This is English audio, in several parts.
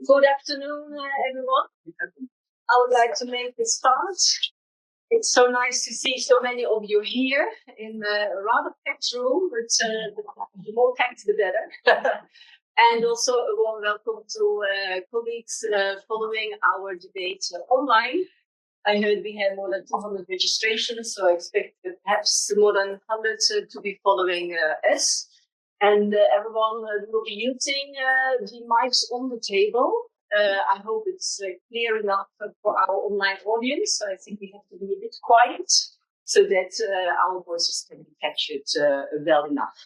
Good afternoon, everyone. I would like to make this start. It's so nice to see so many of you here in a rather packed room, but the more packed, the better. And also a warm welcome to colleagues following our debate online. I heard we had more than 200 registrations, so I expect perhaps more than 100 to be following us. And everyone will be using the mics on the table. I hope it's clear enough for our online audience. So I think we have to be a bit quiet so that our voices can be captured well enough.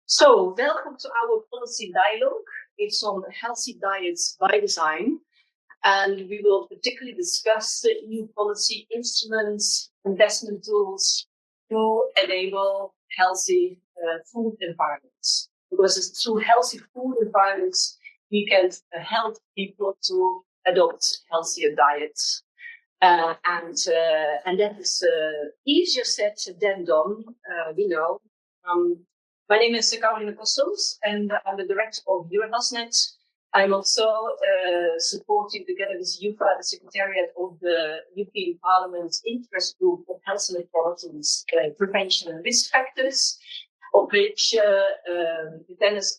So welcome to our policy dialogue. It's on healthy diets by design. And we will particularly discuss new policy instruments, investment tools to enable healthy food environments. Because it's through healthy food environments we can help people to adopt healthier diets. And that is easier said than done, we know. My name is Carolina Kossoos, and I'm the director of EuroHealthNet. I'm also supporting, together with Ripa, the Secretariat of the European Parliament's Interest Group of Health Inequalities, Prevention and Risk Factors, of which Vytenis,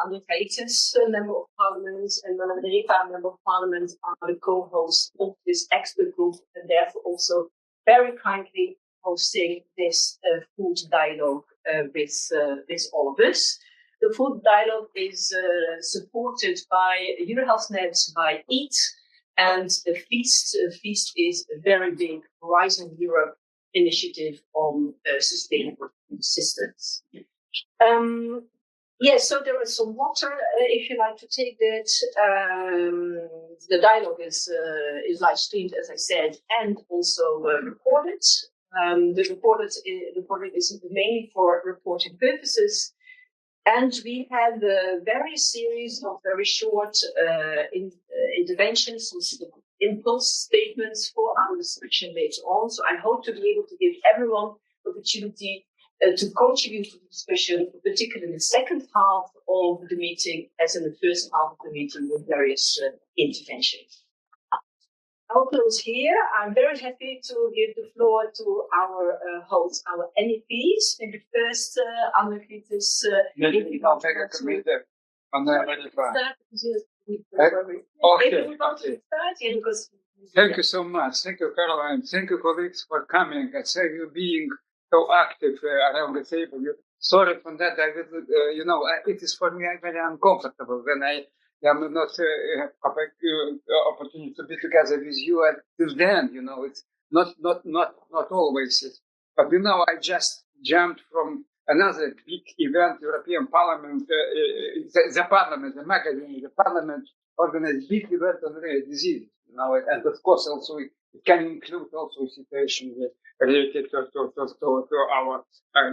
Andriukaitis, Member of Parliament, and Manuela, Ripa, Member of Parliament, are the co-hosts of this expert group, and therefore also very kindly hosting this food dialogue with all of us. The food dialogue is supported by EuroHealthNet, by EAT, and the Feast. Feast is a very big Horizon Europe initiative on sustainable food systems. So there is some water, if you like to take that. The dialogue is live streamed, as I said, and also recorded. The recording is mainly for reporting purposes. And we have a various series of very short interventions with impulse statements for our discussion later on. So I hope to be able to give everyone the opportunity to contribute to the discussion, particularly in the second half of the meeting, as in the first half of the meeting with various interventions. I'll close here. I'm very happy to give the floor to our hosts, our MEPs. Maybe first, Andriukaitis. Thank you so much. Thank you, Caroline. Thank you, colleagues, for coming. And thank you being so active around the table. Sorry for that. I will, it is for me very uncomfortable when I am not have opportunity to be together with you. And till then, it's not always. But I just jumped from another big event, European Parliament, the Parliament, the magazine, the Parliament organized big event on rare disease. And of course also it can include also situation related to our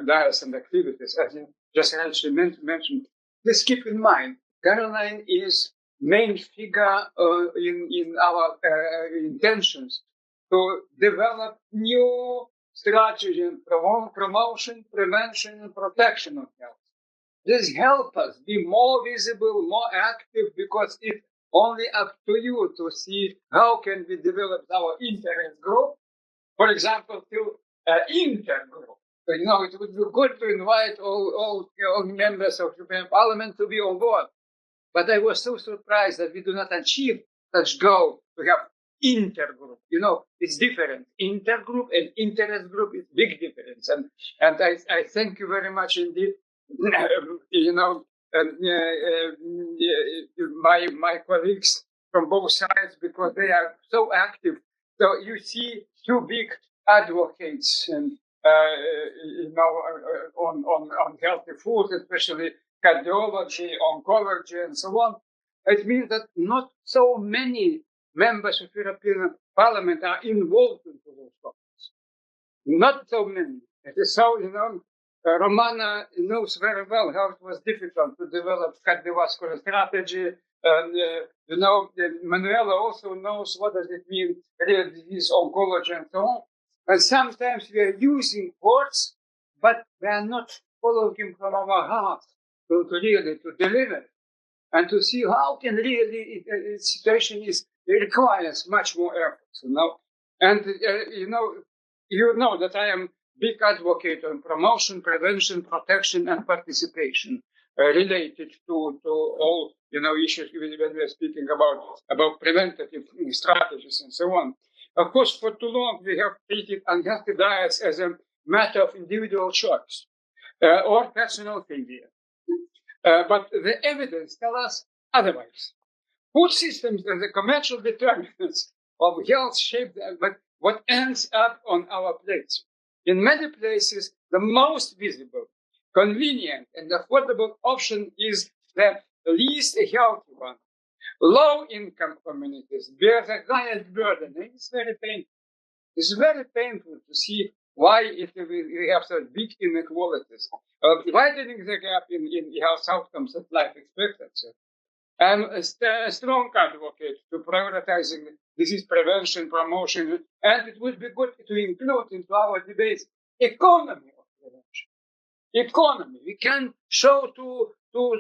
diets and activities. As you just actually mentioned, please keep in mind, Caroline is main figure in our intentions to develop new strategy and promotion, prevention, and protection of health. This helps us be more visible, more active, because it's only up to you to see how can we develop our interest group, for example, to intergroup. So, it would be good to invite all members of European Parliament to be on board. But I was so surprised that we do not achieve such goal to have intergroup. It's different. Intergroup and interest group is big difference. And I thank you very much indeed. My colleagues from both sides, because they are so active. So you see two big advocates and on healthy food, especially cardiology, oncology, and so on. It means that not so many members of European Parliament are involved in those topics. Not so many. It is so, Romana knows very well how it was difficult to develop cardiovascular strategy. Manuela also knows what does it mean, rare disease, oncology, and so on. And sometimes we are using words, but we are not following from our heart to really deliver. and to see how can really situation requires much more effort, And you know that I am big advocate on promotion, prevention, protection, and participation related to all issues when we are speaking about preventative strategies and so on. Of course, for too long we have treated unhealthy diets as a matter of individual choice or personal failure. But the evidence tells us otherwise. Food systems and the commercial determinants of health shape what ends up on our plates. In many places, the most visible, convenient, and affordable option is the least healthy one. Low-income communities bear the highest burden, and it's very painful. It's very painful to see why we have such big inequalities, widening the gap in health outcomes and life expectancy. I'm a strong advocate to prioritizing disease prevention, promotion, and it would be good to include into our debates economy of prevention. Economy. We can show to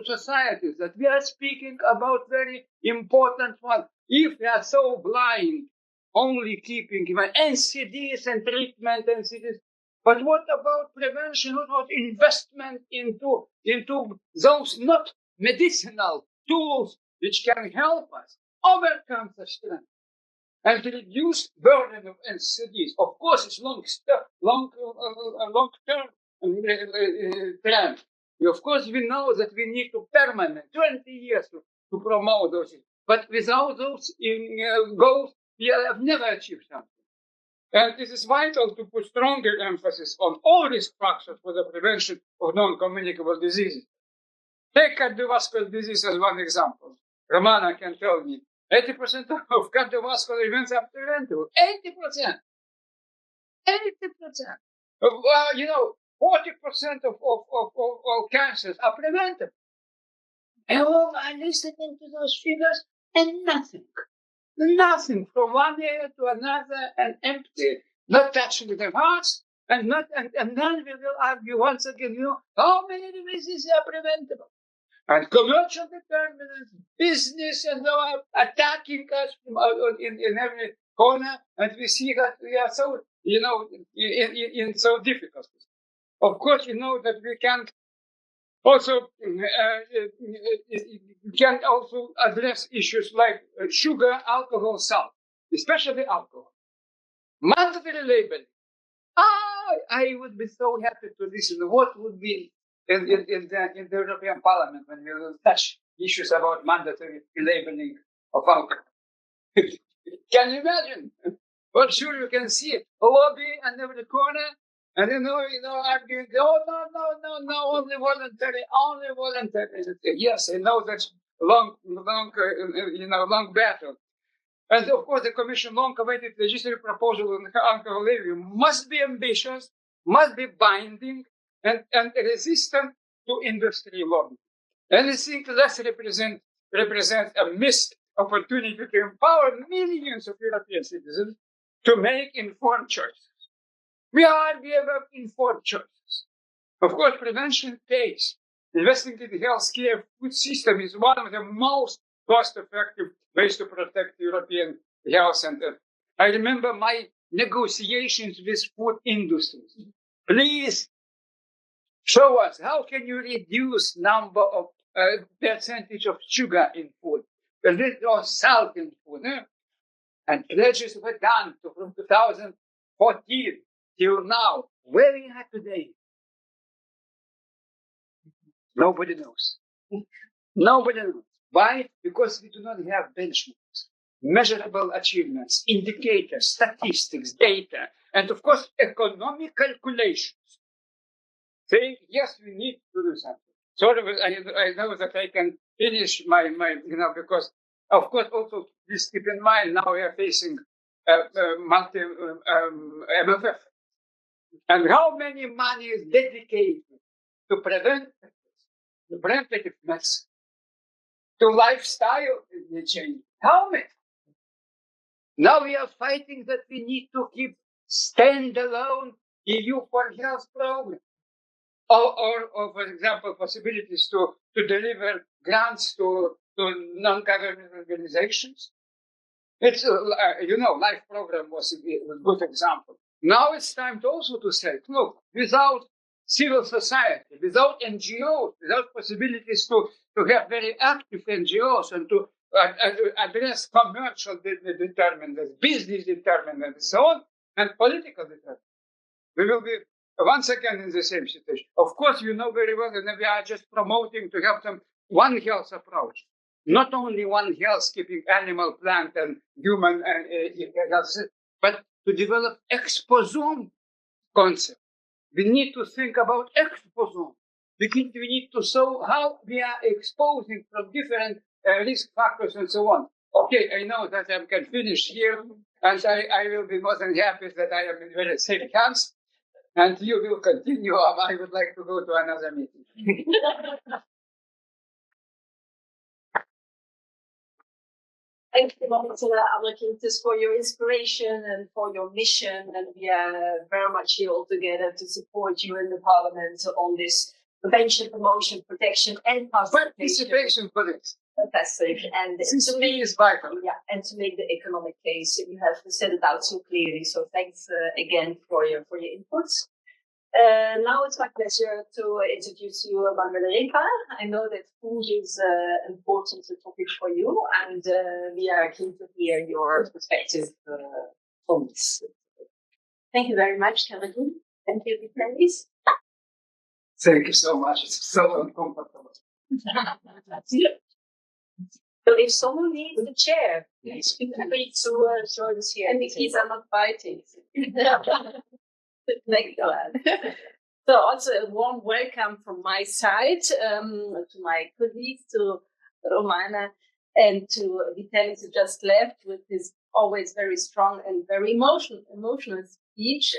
societies that we are speaking about very important one. If we are so blind, only keeping NCDs and treatment NCDs, but what about prevention? What about investment into those not medicinal tools which can help us overcome such trends and reduce burden of NCDs? Of course, it's long term trend. Of course, we know that we need to permanent 20 years to promote those things. But without those goals, we have never achieved something. And it is vital to put stronger emphasis on all risk factors for the prevention of non-communicable diseases. Take cardiovascular disease as one example. Romana can tell me 80% of cardiovascular events are preventable. 80%. 80%. 40% of all cancers are preventable. And I'm listening to those figures and nothing from one area to another and empty, not touching the hearts, and then we will argue once again, how many diseases are preventable? And commercial determinants, business, and so on, attacking us in every corner, and we see that we are so, in so difficult. Of course, that we can also address issues like sugar, alcohol, salt, especially alcohol. Mandatory labeling. I would be so happy to listen. What would be in the European Parliament when we will touch issues about mandatory labeling of alcohol? Can you imagine? Well, sure, you can see a lobby and every corner. And arguing, no, only voluntary. Yes, I know that's long battle. And of course, the Commission long-awaited legislative proposal on alcohol labeling must be ambitious, must be binding, and resistant to industry lobby. Anything less represents a missed opportunity to empower millions of European citizens to make informed choices. We argue about informed choices. Of course, prevention pays. Investing in the healthcare food system is one of the most cost-effective ways to protect European health. And I remember my negotiations with food industries. Please show us how can you reduce number of percentage of sugar in food, or salt in food. And pledges were done from 2014. Till now, where we are today, nobody knows. Nobody knows. Why? Because we do not have benchmarks, measurable achievements, indicators, statistics, data, and of course, economic calculations. Saying, yes, we need to do something. Sort of, I know that I can finish my because, of course, also, please keep in mind, now we are facing MFF. And how many money is dedicated to preventative medicine, to lifestyle change? How many? Now we are fighting that we need to keep standalone EU for health program. Or for example, possibilities to deliver grants to to non-government organizations. It's, Life program was a good example. Now it's time to also to say, look, without civil society, without NGOs, without possibilities to have very active NGOs and to address commercial determinants, business determinants, and so on, and political determinants, we will be once again in the same situation. Of course, you know very well that we are just promoting to have them one health approach. Not only one health, keeping animal, plant, and human health, but to develop exposome concept. We need to think about exposome. We need to show how we are exposing from different risk factors and so on. Okay, I know that I can finish here, and I will be more than happy that I am in very safe hands, and you will continue. I would like to go to another meeting. Thank you, Andriukaitis, for your inspiration and for your mission. And we are very much here all together to support you in the Parliament on this prevention, promotion, protection, and participation for this. Fantastic. And to me is vital. Yeah, and to make the economic case, you have set it out so clearly. So thanks again for your inputs. Now it's my pleasure to introduce you, Manuela Ripa. I know that food is an important topic for you, and we are keen to hear your perspective on this. Thank you very much, Caroline. Thank you, Vytenis. Thank you so much. It's so uncomfortable. So if someone needs the chair, please feel free to join us here. And the kids are not biting. So also a warm welcome from my side to my colleagues, to Romana and to Vytenis, who just left with his always very strong and very emotional speech.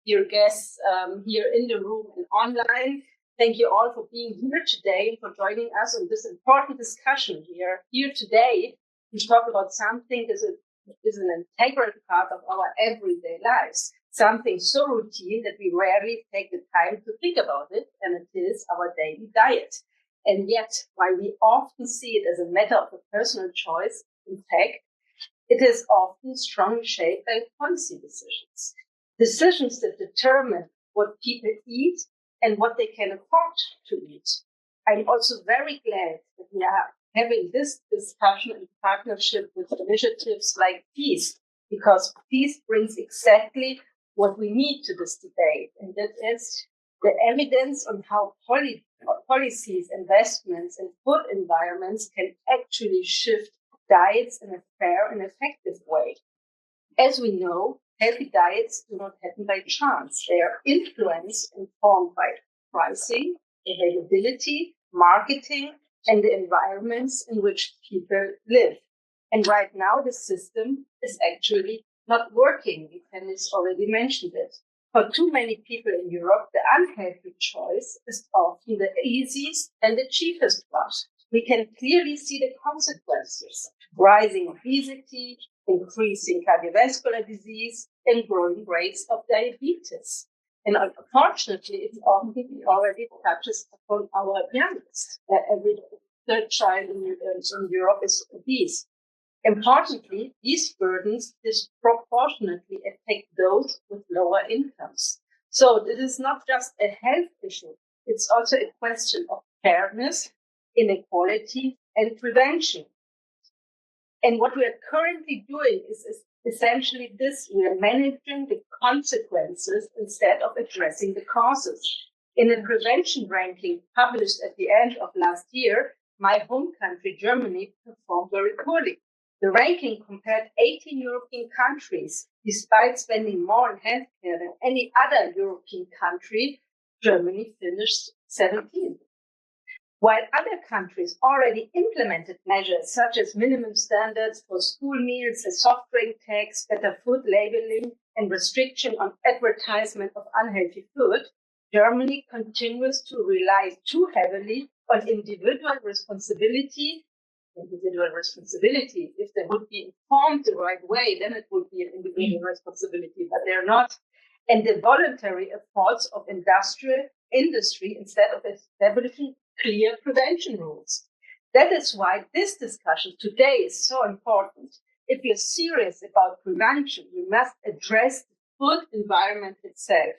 Dear guests here in the room and online, thank you all for being here today and for joining us on this important discussion. We are here today to talk about something that is an integral part of our everyday lives. Something so routine that we rarely take the time to think about it, and it is our daily diet. And yet, while we often see it as a matter of a personal choice, in fact, it is often strongly shaped by policy decisions. Decisions that determine what people eat and what they can afford to eat. I'm also very glad that we are having this discussion in partnership with initiatives like PEACE, because PEACE brings exactly what we need to this debate, and that is the evidence on how policies, investments, and food environments can actually shift diets in a fair and effective way. As we know, healthy diets do not happen by chance. They are influenced and formed by pricing, availability, marketing, and the environments in which people live. And right now, the system is actually not working. Vytenis already mentioned it. For too many people in Europe, the unhealthy choice is often the easiest and the cheapest one. We can clearly see the consequences: rising obesity, increasing cardiovascular disease, and growing rates of diabetes. And unfortunately, it often already touches upon our youngest. Every third child in Europe is obese. Importantly, these burdens disproportionately affect those with lower incomes. So this is not just a health issue, it's also a question of fairness, inequality, and prevention. And what we are currently doing is essentially this: we are managing the consequences instead of addressing the causes. In a prevention ranking published at the end of last year, my home country, Germany, performed very poorly. The ranking compared 18 European countries. Despite spending more on healthcare than any other European country, Germany finished 17th. While other countries already implemented measures such as minimum standards for school meals, a soft drink tax, better food labeling, and restriction on advertisement of unhealthy food, Germany continues to rely too heavily on individual responsibility. If they would be informed the right way, then it would be an individual responsibility, but they're not. And the voluntary efforts of industry instead of establishing clear prevention rules. That is why this discussion today is so important. If you're serious about prevention, we must address the food environment itself.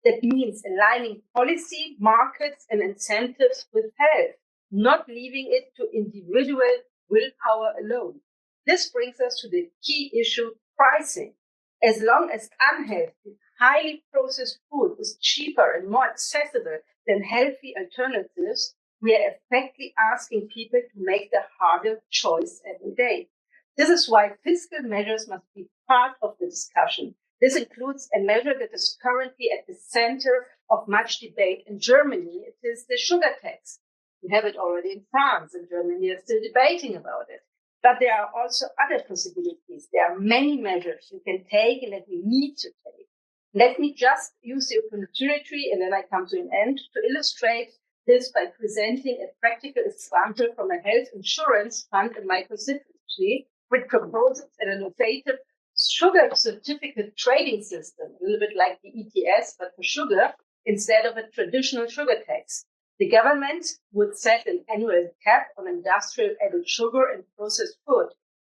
That means aligning policy, markets, and incentives with health, not leaving it to individual willpower alone. This brings us to the key issue, pricing. As long as unhealthy, highly processed food is cheaper and more accessible than healthy alternatives, we are effectively asking people to make the harder choice every day. This is why fiscal measures must be part of the discussion. This includes a measure that is currently at the center of much debate in Germany. It is the sugar tax. We have it already in France, and Germany is still debating about it. But there are also other possibilities. There are many measures you can take and that we need to take. Let me just use the opportunity, and then I come to an end, to illustrate this by presenting a practical example from a health insurance fund in my constituency, which proposes an innovative sugar certificate trading system, a little bit like the ETS, but for sugar, instead of a traditional sugar tax. The government would set an annual cap on industrial added sugar and processed food.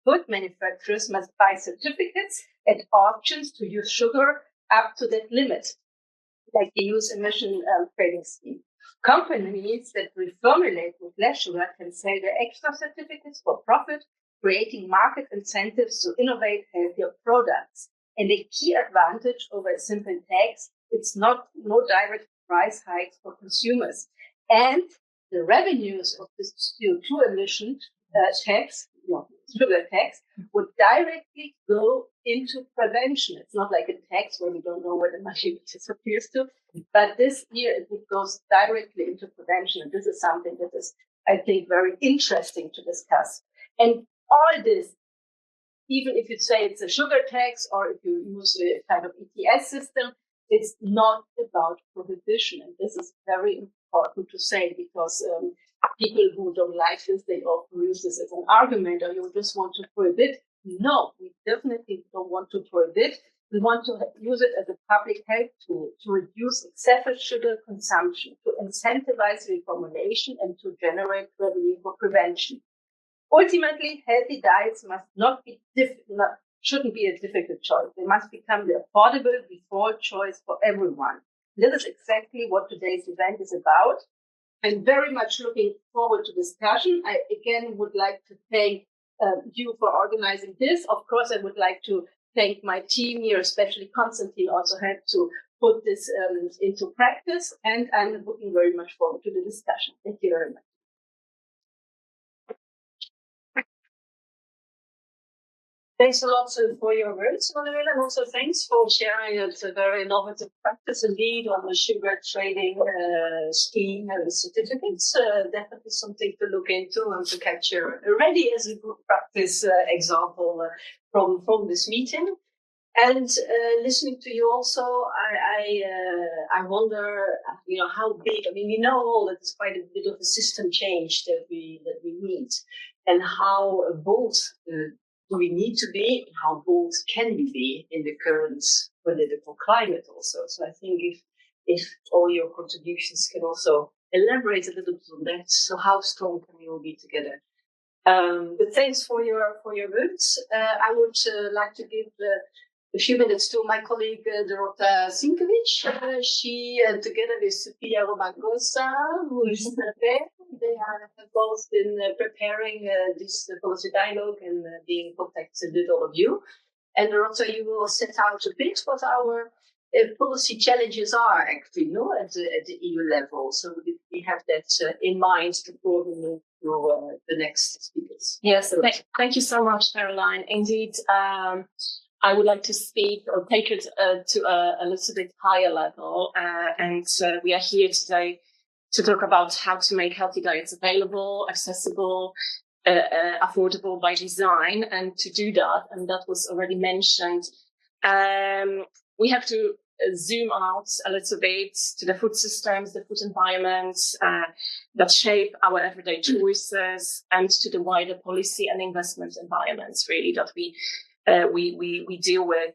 Food manufacturers must buy certificates at auctions to use sugar up to that limit, like the use emission trading scheme. Companies that reformulate with less sugar can sell their extra certificates for profit, creating market incentives to innovate healthier products. And a key advantage over a simple tax, it's no direct price hikes for consumers. And the revenues of this CO2 emission sugar tax, would directly go into prevention. It's not like a tax where we don't know where the money disappears to, but this year it goes directly into prevention. And this is something that is, I think, very interesting to discuss. And all this, even if you say it's a sugar tax or if you use a kind of ETS system, it's not about prohibition. And this is very important to say, because people who don't like this, they often use this as an argument, or you just want to prohibit. No, we definitely don't want to prohibit. We want to use it as a public health tool to reduce excessive sugar consumption, to incentivize reformulation, and to generate revenue for prevention. Ultimately, healthy diets shouldn't be a difficult choice. They must become the affordable default choice for everyone. This is exactly what today's event is about. I'm very much looking forward to discussion. I again would like to thank you for organizing this. Of course, I would like to thank my team here, especially Konstantin also helped to put this into practice. And I'm looking very much forward to the discussion. Thank you very much. Thanks a lot for your words, Manuela, and also thanks for sharing it. A very innovative practice indeed on the sugar trading scheme and certificates. Definitely something to look into and to capture already as a good practice example from this meeting. And listening to you also, I wonder, how big. I mean, we know all that it's quite a bit of a system change that we need, and how bold do we need to be, and how bold can we be in the current political climate also. So I think if all your contributions can also elaborate a little bit on that, so how strong can we all be together? But thanks for your words. I would like to give a few minutes to my colleague Dorota Sinkovic. She, together with Sophia Romangosa, who is there, they are involved in preparing this policy dialogue and being in contact with all of you. And Dorota, you will set out a bit what our policy challenges are actually, at the EU level. So we have that in mind before we move to the next speakers. Yes, thank you so much, Caroline. Indeed, I would like to speak or take it to a little bit higher level. And we are here today to talk about how to make healthy diets available, accessible, affordable by design. And to do that, and that was already mentioned, we have to zoom out a little bit to the food systems, the food environments that shape our everyday choices, and to the wider policy and investment environments, really, that we deal with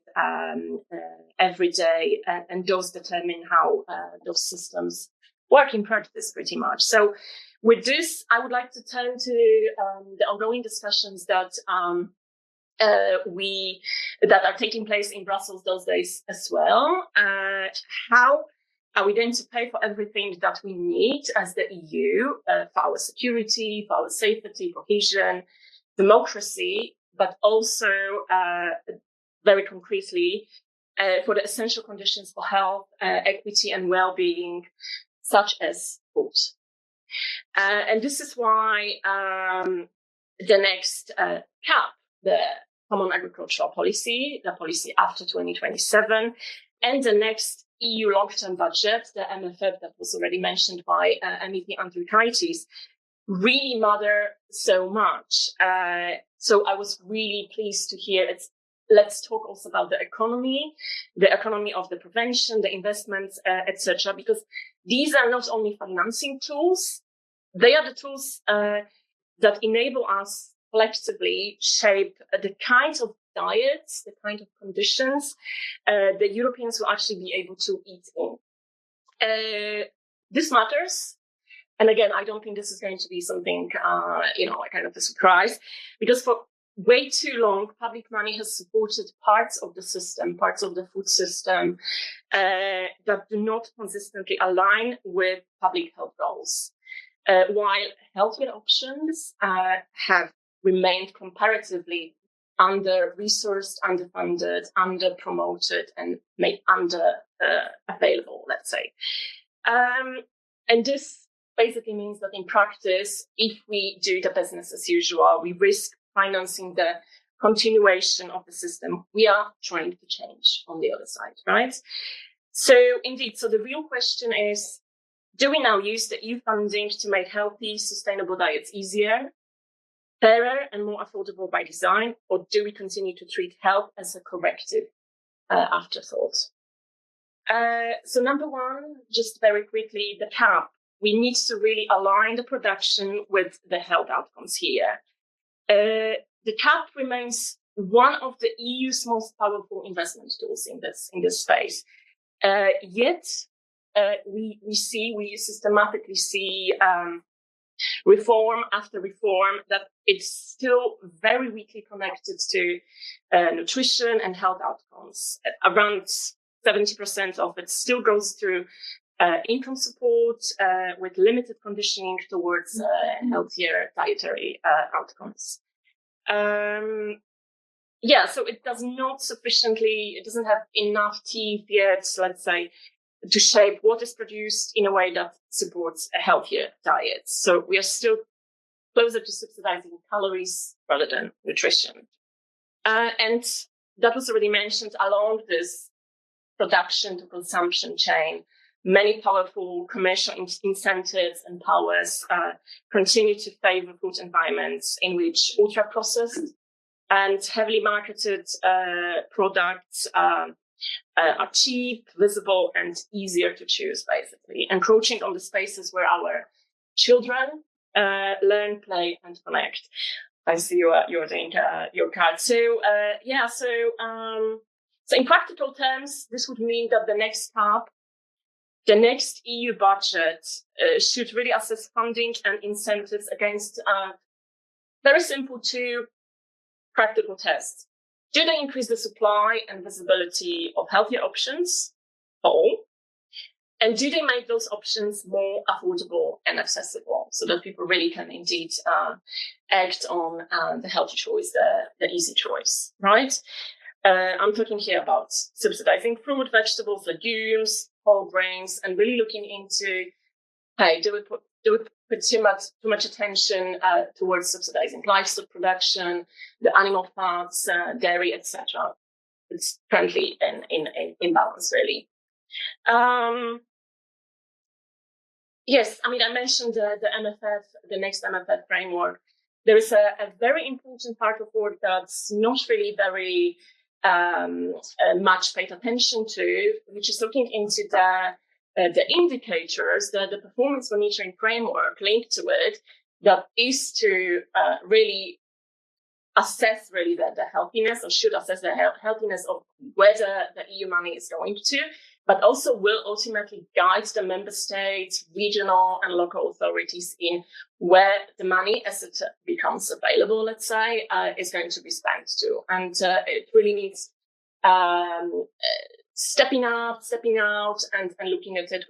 every day, and those determine how those systems work in practice pretty much. So With this, I would like to turn to the ongoing discussions that that are taking place in Brussels those days as well. How are we going to pay for everything that we need as the EU for our security, for our safety, cohesion, democracy, but also very concretely for the essential conditions for health, equity, and well-being, such as food. And this is why the next CAP, the Common Agricultural Policy, the policy after 2027, and the next EU long-term budget, the MFF that was already mentioned by MEP Andriukaitis, really matter so much. So I was really pleased to hear it. Let's talk also about the economy of the prevention, the investments, etc. Because these are not only financing tools, they are the tools that enable us flexibly shape the kinds of diets, the kind of conditions the Europeans will actually be able to eat in. This matters. And again, I don't think this is going to be something, kind of a surprise, because for way too long, public money has supported parts of the system, parts of the food system that do not consistently align with public health goals. While healthier options have remained comparatively under-resourced, underfunded, under-promoted, and made under-available, let's say. And this basically means that in practice, if we do the business as usual, we risk financing the continuation of the system we are trying to change on the other side, right? So indeed, so the real question is, do we now use the EU funding to make healthy, sustainable diets easier, fairer, and more affordable by design, or do we continue to treat health as a corrective afterthought? So number one, just very quickly, the CAP. We need to really align the production with the health outcomes here. The CAP remains one of the EU's most powerful investment tools in this space. Yet we systematically see reform after reform that it's still very weakly connected to nutrition and health outcomes. Around 70% of it still goes through income support with limited conditioning towards healthier dietary outcomes. So it doesn't have enough teeth yet, let's say, to shape what is produced in a way that supports a healthier diet. So we are still closer to subsidizing calories rather than nutrition. And that was already mentioned along this production to consumption chain. Many powerful commercial incentives and powers continue to favor food environments in which ultra-processed and heavily marketed products are cheap, visible, and easier to choose, basically, encroaching on the spaces where our children learn, play, and connect. I see you're doing your card. So in practical terms, this would mean that the next CAP, the next EU budget should really assess funding and incentives against very simple two practical tests. Do they increase the supply and visibility of healthier options for all? And do they make those options more affordable and accessible so that people really can indeed act on the healthy choice, the easy choice, right? I'm talking here about subsidizing fruit, vegetables, legumes, whole grains, and really looking into, do we put too much attention towards subsidizing livestock production, the animal fats, dairy, etc. It's currently in imbalance, really. Yes, I mean, I mentioned the MFF, the next MFF framework. There is a very important part of work that's not really very much paid attention to, which is looking into the indicators, the performance monitoring framework linked to it, that is to really assess really the healthiness, or should assess the healthiness of whether the EU money is going to but also will ultimately guide the member states, regional and local authorities in where the money, as it becomes available, let's say, is going to be spent to. And it really needs stepping out and looking at it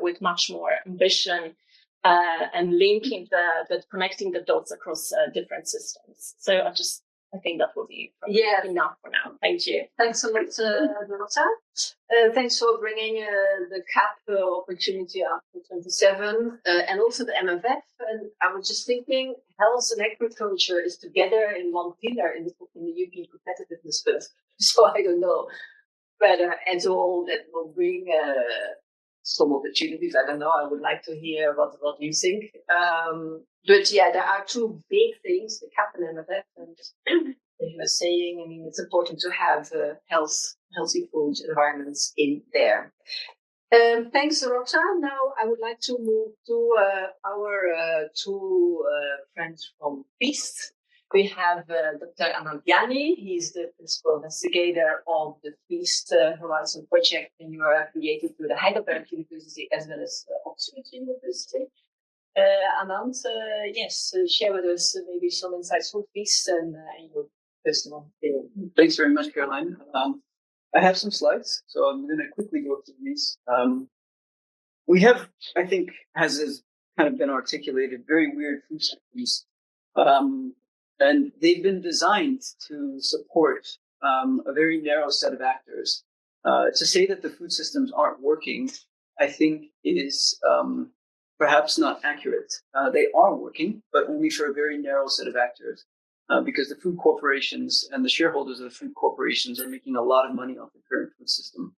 with much more ambition and linking connecting the dots across different systems. So I think that will be enough for now. Thank you. Thanks a lot, Dorota. Thanks for bringing the CAP opportunity up to 27 and also the MFF. And I was just thinking, health and agriculture is together in one pillar in the European competitiveness fund. So I don't know whether at all that will bring some opportunities. I don't know. I would like to hear what you think. But yeah, there are two big things, the CAP and MFF. And as you were saying, I mean, it's important to have healthy food environments in there. Thanks, Rosa. Now I would like to move to our two friends from FEAST. We have Dr. Andriukaitis. He's the principal investigator of the FEAST Horizon project, and you are affiliated to the Heidelberg University as well as Oxford University. Anand, yes, share with us maybe some insights from FEAST and your personal opinion. Thanks very much, Caroline. I have some slides, so I'm going to quickly go through these. We have, I think, as has kind of been articulated, very weird food systems. And they've been designed to support a very narrow set of actors. To say that the food systems aren't working, I think is perhaps not accurate. They are working, but only for a very narrow set of actors, because the food corporations and the shareholders of the food corporations are making a lot of money off the current food system.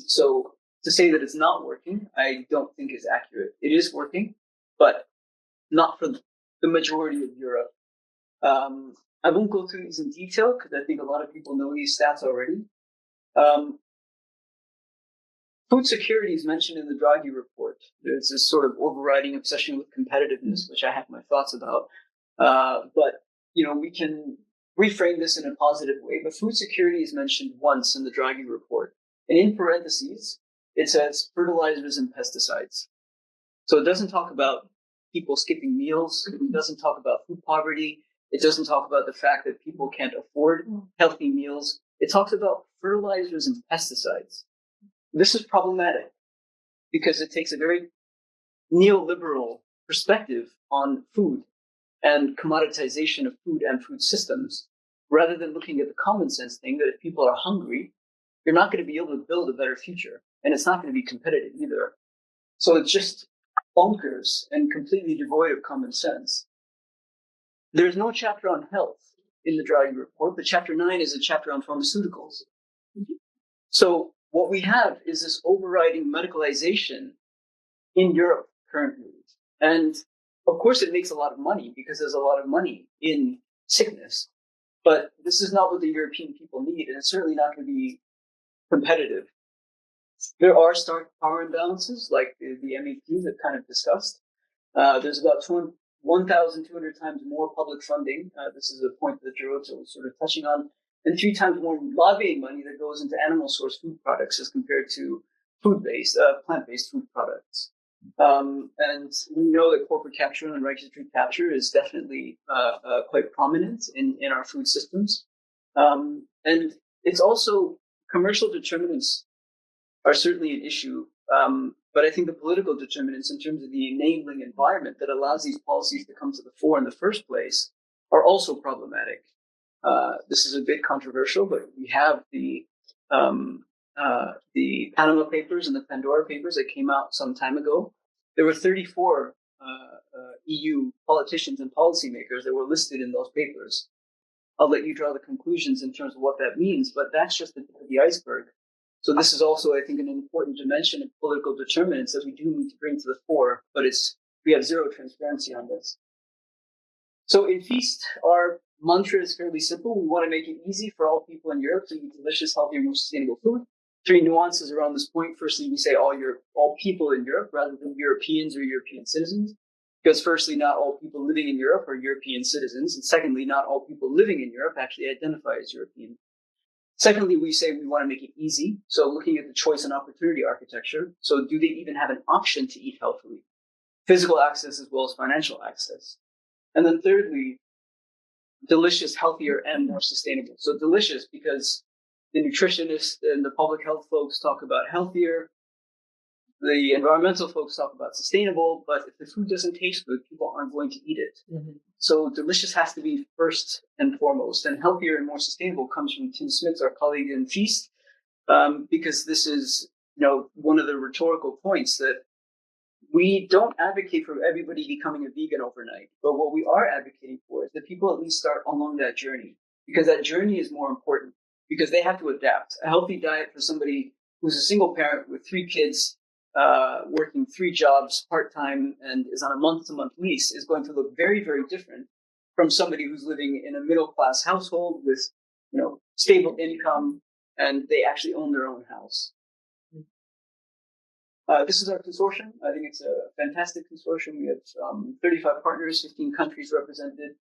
So to say that it's not working, I don't think is accurate. It is working, but not for the majority of Europe. I won't go through these in detail because I think a lot of people know these stats already. Food security is mentioned in the Draghi report. There's this sort of overriding obsession with competitiveness, which I have my thoughts about. But we can reframe this in a positive way. But food security is mentioned once in the Draghi report, and in parentheses it says fertilizers and pesticides. So it doesn't talk about people skipping meals. It doesn't talk about food poverty. It doesn't talk about the fact that people can't afford healthy meals. It talks about fertilizers and pesticides. This is problematic because it takes a very neoliberal perspective on food and commoditization of food and food systems, rather than looking at the common sense thing that if people are hungry, you're not going to be able to build a better future, and it's not going to be competitive either. So it's just bonkers and completely devoid of common sense. There's no chapter on health in the Draghi report, but chapter 9 is a chapter on pharmaceuticals. So what we have is this overriding medicalization in Europe currently. And of course it makes a lot of money because there's a lot of money in sickness, but this is not what the European people need, and it's certainly not going to be competitive. There are stark power imbalances like the MEPs have kind of discussed. There's about 1,200 times more public funding. This is a point that Dorota was sort of touching on, and 3 times more lobbying money that goes into animal source food products as compared to plant-based food products. And we know that corporate capture and regulatory capture is definitely quite prominent in our food systems. And it's also commercial determinants are certainly an issue. But I think the political determinants in terms of the enabling environment that allows these policies to come to the fore in the first place are also problematic. This is a bit controversial, but we have the Panama Papers and the Pandora Papers that came out some time ago. There were 34 EU politicians and policymakers that were listed in those papers. I'll let you draw the conclusions in terms of what that means, but that's just the tip of the iceberg. So this is also, I think, an important dimension of political determinants that we do need to bring to the fore, but we have zero transparency on this. So in FEAST, our mantra is fairly simple. We want to make it easy for all people in Europe to eat delicious, healthy, and more sustainable food. 3 nuances around this point. Firstly, we say all people in Europe rather than Europeans or European citizens. Because firstly, not all people living in Europe are European citizens. And secondly, not all people living in Europe actually identify as European. Secondly, we say we want to make it easy. So looking at the choice and opportunity architecture. So do they even have an option to eat healthily? Physical access as well as financial access. And then thirdly, delicious, healthier, and more sustainable. So delicious because the nutritionists and the public health folks talk about healthier. The environmental folks talk about sustainable, but if the food doesn't taste good, people aren't going to eat it. Mm-hmm. So delicious has to be first and foremost, and healthier and more sustainable comes from Tim Smith, our colleague in Feast, because this is, one of the rhetorical points that we don't advocate for everybody becoming a vegan overnight, but what we are advocating for is that people at least start along that journey, because that journey is more important, because they have to adapt. A healthy diet for somebody who's a single parent with 3 kids, working 3 jobs part-time and is on a month-to-month lease is going to look very, very different from somebody who's living in a middle-class household with, stable income, and they actually own their own house. This is our consortium. I think it's a fantastic consortium. We have 35 partners, 15 countries represented,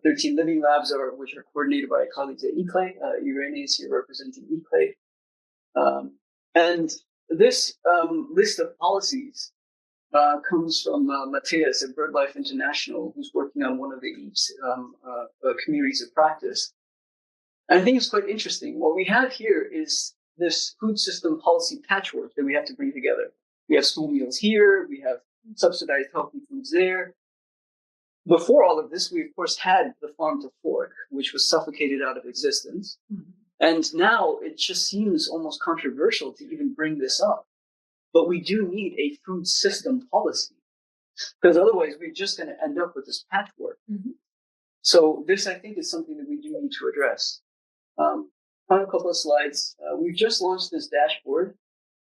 13 living labs, which are coordinated by colleagues at ICLE. Irene is here representing ICLE. And this list of policies comes from Matthias at BirdLife International, who's working on one of the communities of practice. And I think it's quite interesting. What we have here is this food system policy patchwork that we have to bring together. We have school meals here, we have subsidized healthy foods there. Before all of this, we of course had the farm to fork, which was suffocated out of existence. Mm-hmm. And now it just seems almost controversial to even bring this up. But we do need a food system policy, because otherwise we're just going to end up with this patchwork. Mm-hmm. So this, I think, is something that we do need to address. On a couple of slides, we've just launched this dashboard,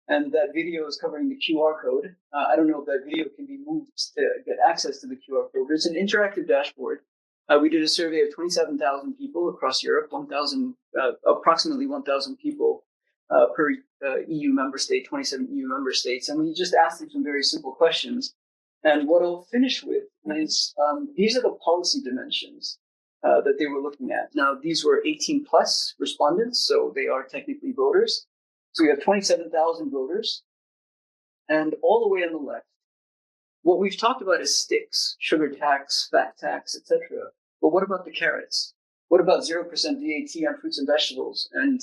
and that video is covering the QR code. I don't know if that video can be moved to get access to the QR code, but it's an interactive dashboard. We did a survey of 27,000 people across Europe, approximately 1,000 people per EU member state, 27 EU member states. And we just asked them some very simple questions. And what I'll finish with is these are the policy dimensions that they were looking at. Now, these were 18 plus respondents, so they are technically voters. So we have 27,000 voters. And all the way on the left, what we've talked about is sticks, sugar tax, fat tax, etc. But what about the carrots? What about 0% VAT on fruits and vegetables and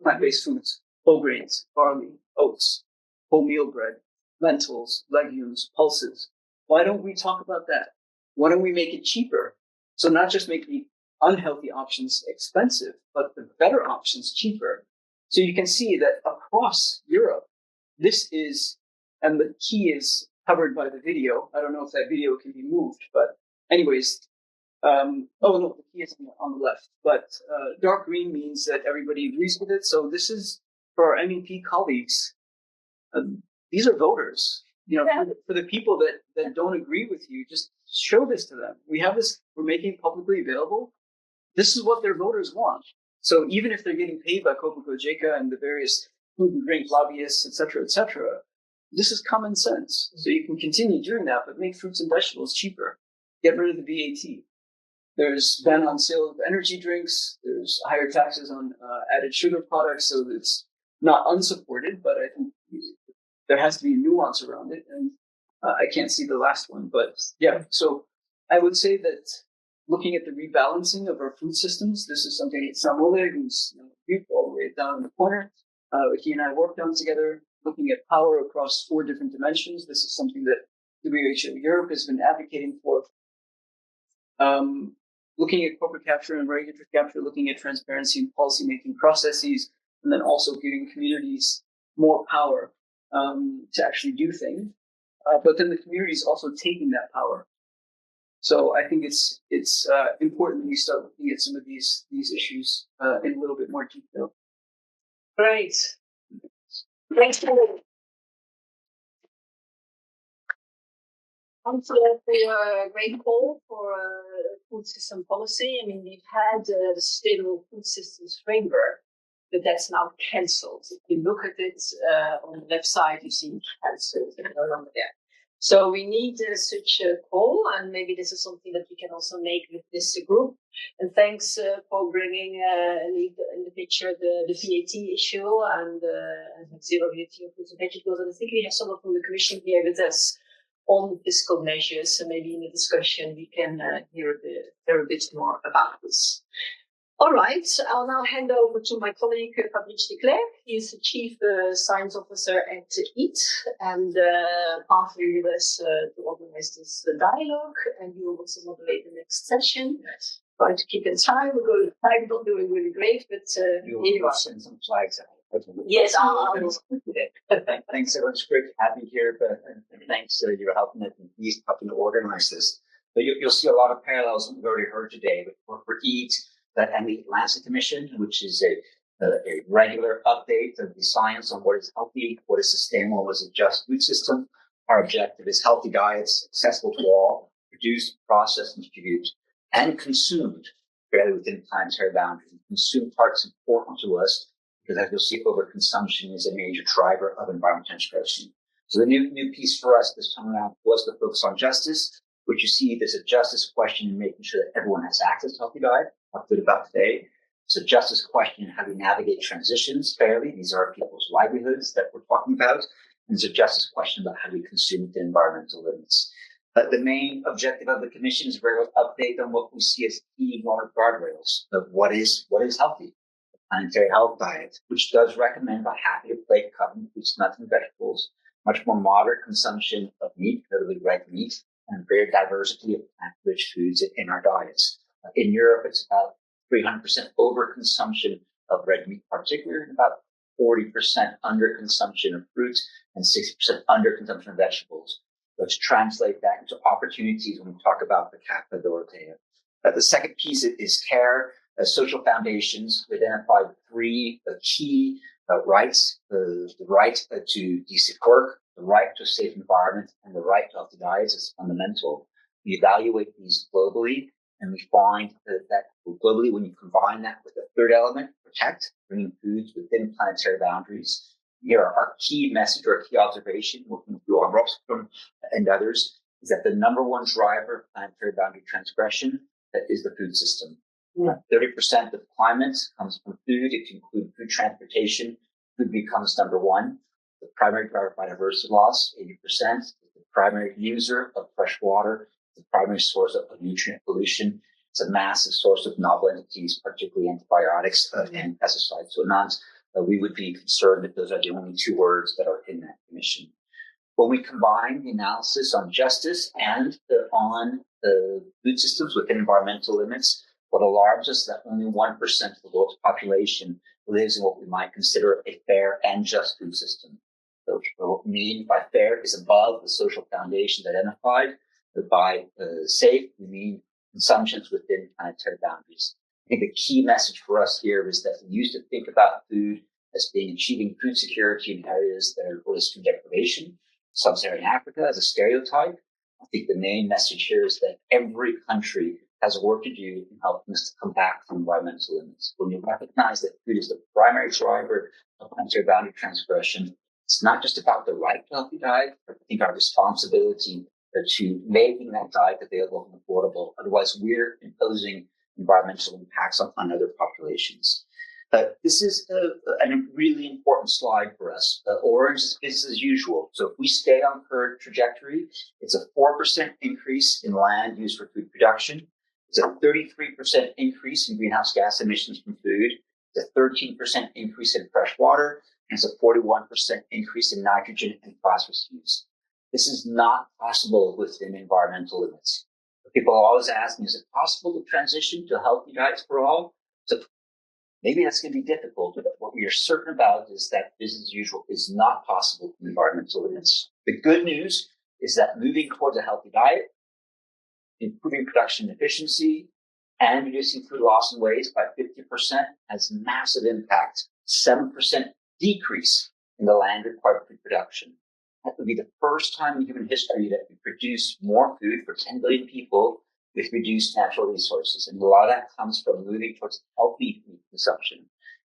plant-based foods, whole grains, barley, oats, wholemeal bread, lentils, legumes, pulses? Why don't we talk about that? Why don't we make it cheaper? So not just make the unhealthy options expensive, but the better options cheaper. So you can see that across Europe, this is, and the key is covered by the video. I don't know if that video can be moved, but anyways, oh no, the key is on the left. But dark green means that everybody agrees with it. So this is for our MEP colleagues. These are voters. For the people that don't agree with you, just show this to them. We have this. We're making it publicly available. This is what their voters want. So even if they're getting paid by Coca-Cola and the various food and drink lobbyists, et cetera, this is common sense. So you can continue doing that, but make fruits and vegetables cheaper. Get rid of the VAT. There's ban on sale of energy drinks. There's higher taxes on added sugar products. So it's not unsupported, but I think there has to be nuance around it. And I can't see the last one, but yeah. So I would say that looking at the rebalancing of our food systems, this is something that Samuel, who's all the way down in the corner, he and I worked on together, looking at power across 4 different dimensions. This is something that WHO Europe has been advocating for. Looking at corporate capture and regulatory capture, looking at transparency and policy-making processes, and then also giving communities more power to actually do things. But then the community is also taking that power. So I think it's important that we start looking at some of these issues in a little bit more detail. Great. Thanks for the great call for food system policy. I mean, we've had the Sustainable Food Systems Framework, but that's now cancelled. If you look at it on the website, you see cancelled and no longer there. So we need such a call, and maybe this is something that we can also make with this group. And thanks for bringing in the picture the VAT issue and zero VAT of fruits and vegetables. And I think we have someone from the Commission here with us on fiscal measures. So maybe in the discussion we can hear a bit more about this. All right, I'll now hand over to my colleague Fabrice de Klerk. He is the Chief Science Officer at EAT, and after he was to organize this dialogue, and he will also moderate the next session. Trying to keep in time. We're going. I'm not doing really great, but you will send some flags out. Yes, Thanks so much. Great to have you here, but thanks to EuroHealthNet and EAT helping to organize this. But you'll see a lot of parallels that we've already heard today. But for EAT and the Lancet Commission, which is a regular update of the science on what is healthy, what is sustainable, what is a just food system. Our objective is healthy diets, accessible to all, produced, processed, and distributed, and consumed fairly within planetary boundaries. Consumed part's important to us because, as you'll see, overconsumption is a major driver of environmental transgression. So the new piece for us this time around was the focus on justice, which you see there's a justice question in making sure that everyone has access to healthy diet. Talked good about today. It's a justice question in how we navigate transitions fairly. These are people's livelihoods that we're talking about. And it's a justice question about how we consume within environmental limits. The main objective of the Commission is a very update on what we see as key guardrails of what is healthy. The planetary health diet, which does recommend a happy plate covering fruits, nuts, and vegetables, much more moderate consumption of meat, notably red meat, and greater diversity of plant-rich foods in our diets. In Europe, it's about 300% overconsumption of red meat, particularly, and about 40% underconsumption of fruits and 60% underconsumption of vegetables. Let's translate that into opportunities when we talk about the CAPA Dorothea. The second piece is care. Social foundations identified three key rights: the right to decent work, the right to a safe environment, and the right to healthy diets is fundamental. We evaluate these globally, and we find that globally, when you combine that with the third element, protect, bringing foods within planetary boundaries. Here, our key message or key observation, working through our Rostrom and others, is that the number one driver of planetary boundary transgression is the food system. 30% of climate comes from food. If you include food transportation, food becomes number one. The primary driver of biodiversity loss, 80%. The primary user of fresh water, the primary source of nutrient pollution. It's a massive source of novel entities, particularly antibiotics and pesticides. So we would be concerned if those are the only two words that are in that commission. When we combine the analysis on justice and on food systems within environmental limits, what alarms us is that only 1% of the world's population lives in what we might consider a fair and just food system. So what we mean by fair is above the social foundations identified. By safe, we mean consumptions within planetary boundaries. I think the key message for us here is that we used to think about food as being achieving food security in areas that are at risk of deprivation, sub-Saharan Africa as a stereotype. I think the main message here is that every country has work to do in helping us to come back from environmental limits. When you recognize that food is the primary driver of planetary boundary transgression, it's not just about the right to healthy diet, but I think our responsibility to making that diet available and affordable. Otherwise, we're imposing environmental impacts on other populations. This is a really important slide for us. Orange is business as usual. So if we stay on current trajectory, it's a 4% increase in land used for food production. It's a 33% increase in greenhouse gas emissions from food. It's a 13% increase in fresh water. And it's a 41% increase in nitrogen and phosphorus use. This is not possible within environmental limits. People always ask me, is it possible to transition to healthy diets for all? So maybe that's going to be difficult, but what we are certain about is that business as usual is not possible in environmental limits. The good news is that moving towards a healthy diet, improving production efficiency, and reducing food loss and waste by 50% has massive impact. 7% decrease in the land required for food production. That would be the first time in human history that we produce more food for 10 billion people with reduced natural resources. And a lot of that comes from moving towards healthy food consumption.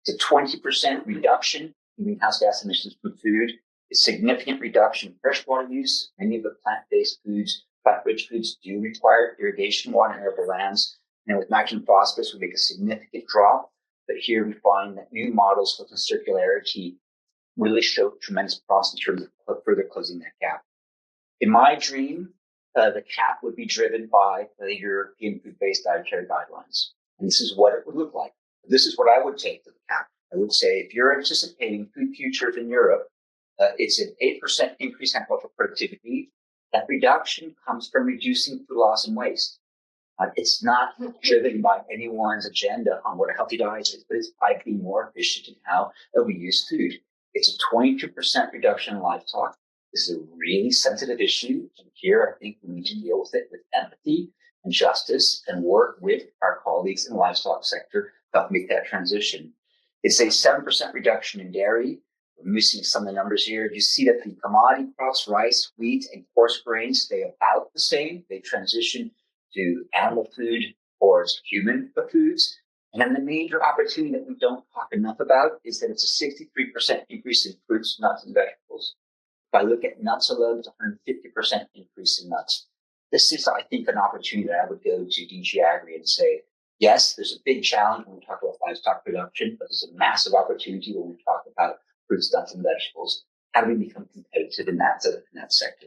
It's a 20% reduction in greenhouse gas emissions from food, a significant reduction in freshwater use. Many of the plant-based foods, plant-rich foods do require irrigation water in arable lands, And with nitrogen phosphorus, we make a significant drop. But here we find that new models with the circularity really show tremendous promise in terms of further closing that gap. In my dream, the cap would be driven by the European food-based dietary guidelines. And this is what it would look like. This is what I would take to the cap. I would say, if you're anticipating food futures in Europe, it's an 8% increase in agricultural productivity. That reduction comes from reducing food loss and waste. It's not driven by anyone's agenda on what a healthy diet is, but it's by being more efficient in how we use food. It's a 22% reduction in livestock. This is a really sensitive issue. And here, I think we need to deal with it with empathy and justice and work with our colleagues in the livestock sector to help make that transition. It's a 7% reduction in dairy. We're missing some of the numbers here. You see that the commodity crops, rice, wheat, and coarse grains stay about the same. They transition to animal food or human foods. And then the major opportunity that we don't talk enough about is that it's a 63% increase in fruits, nuts, and vegetables. If I look at nuts alone, it's a 150% increase in nuts. This is, I think, an opportunity that I would go to DG Agri and say, yes, there's a big challenge when we talk about livestock production, but there's a massive opportunity when we talk about fruits, nuts, and vegetables. How do we become competitive in that sector?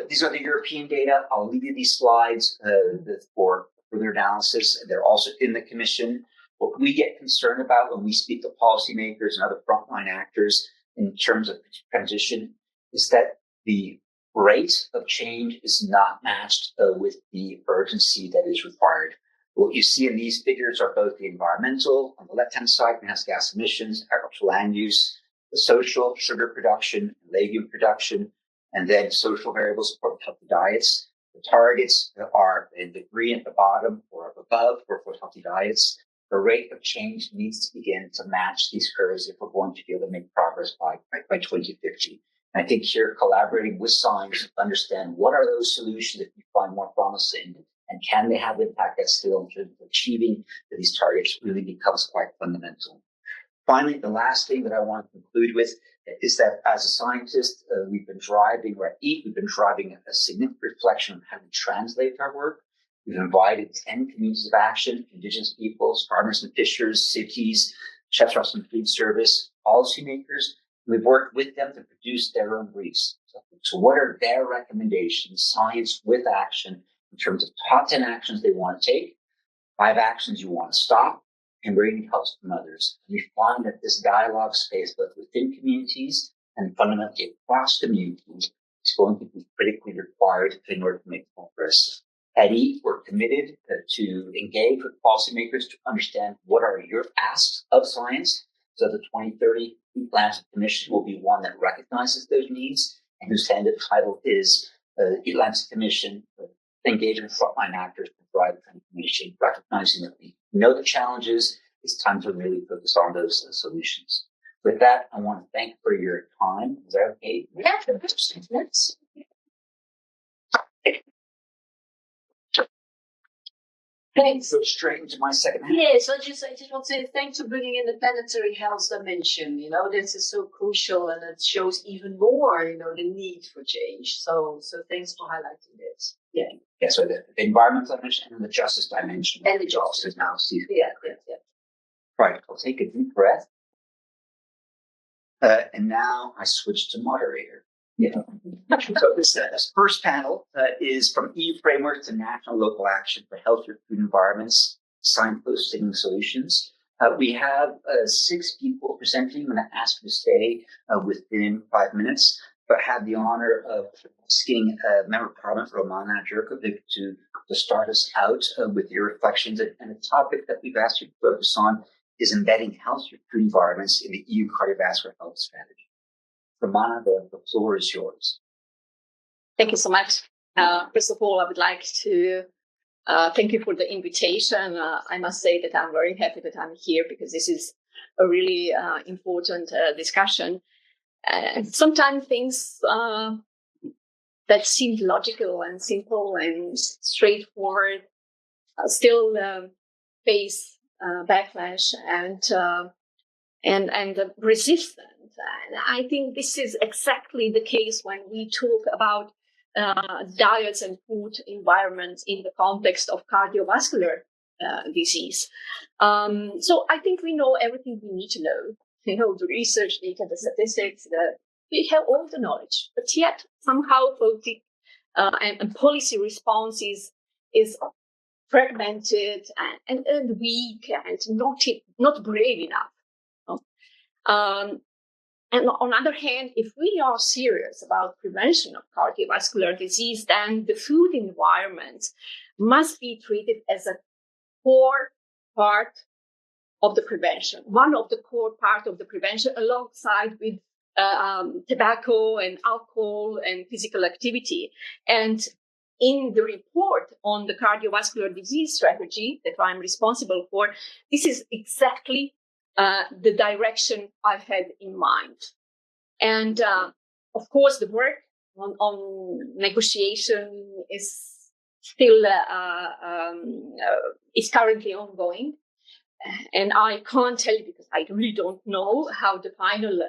These are the European data. I'll leave you these slides for further analysis. They're also in the Commission. What we get concerned about when we speak to policymakers and other frontline actors in terms of transition is that the rate of change is not matched with the urgency that is required. What you see in these figures are both the environmental, on the left-hand side, greenhouse gas emissions, agricultural land use, the social, sugar production, legume production, and then social variables for healthy diets. The targets are in the green at the bottom or up above for healthy diets. The rate of change needs to begin to match these curves if we're going to be able to make progress by 2050. And I think here, collaborating with science to understand what are those solutions that you find more promising and can they have impact at scale in terms of achieving these targets really becomes quite fundamental. Finally, the last thing that I want to conclude with is that as a scientist, we've been driving a significant reflection on how we translate our work. We've invited 10 communities of action, indigenous peoples, farmers and fishers, cities, chefs, restaurants, and food service, policymakers. We've worked with them to produce their own briefs. So what are their recommendations, science with action, in terms of top 10 actions they want to take, 5 actions you want to stop, and where you need help from others. And we find that this dialogue space, both within communities and fundamentally across communities, is going to be critically required in order to make progress. At EAT, we're committed to engage with policymakers to understand what are your asks of science. So the 2030 Lancet Commission will be one that recognizes those needs and whose standard title is Lancet Commission engaging with frontline actors to drive transformation, recognizing that we know the challenges. It's time to really focus on those solutions. With that, I want to thank you for your time. Is that okay? Yeah, Yes. thanks. Go straight into my second half. Yes, I just want to say thanks for bringing in the planetary health dimension. You know, this is so crucial, and it shows even more, the need for change. So thanks for highlighting this. Yeah. Yeah, so the environmental dimension and the justice dimension. And the justice analysis. Yeah. Right, I'll take a deep breath. And now I switch to moderator. Yeah. So this first panel is from EU framework to national local action for healthier food environments, signposting solutions. We have 6 people presenting. I'm going to ask you to stay within 5 minutes, but have the honor of asking Member of Parliament Romana Andriukaitis to start us out with your reflections. And the topic that we've asked you to focus on is embedding healthier food environments in the EU cardiovascular health strategy. Romana, the floor is yours. Thank you so much. First of all, I would like to thank you for the invitation. I must say that I'm very happy that I'm here because this is a really important discussion. Sometimes things that seem logical and simple and straightforward still face backlash and resistance. And I think this is exactly the case when we talk about diets and food environments in the context of cardiovascular disease. So I think we know everything we need to know. You know, the research data, the statistics, we have all the knowledge, but yet somehow and policy response is fragmented and weak and not brave enough. And on the other hand, if we are serious about prevention of cardiovascular disease, then the food environment must be treated as a core part of the prevention, one of the core part of the prevention, alongside with tobacco and alcohol and physical activity. And in the report on the cardiovascular disease strategy that I'm responsible for, this is exactly the direction I had in mind. And of course, the work on negotiation is still is currently ongoing. And I can't tell you because I really don't know how the final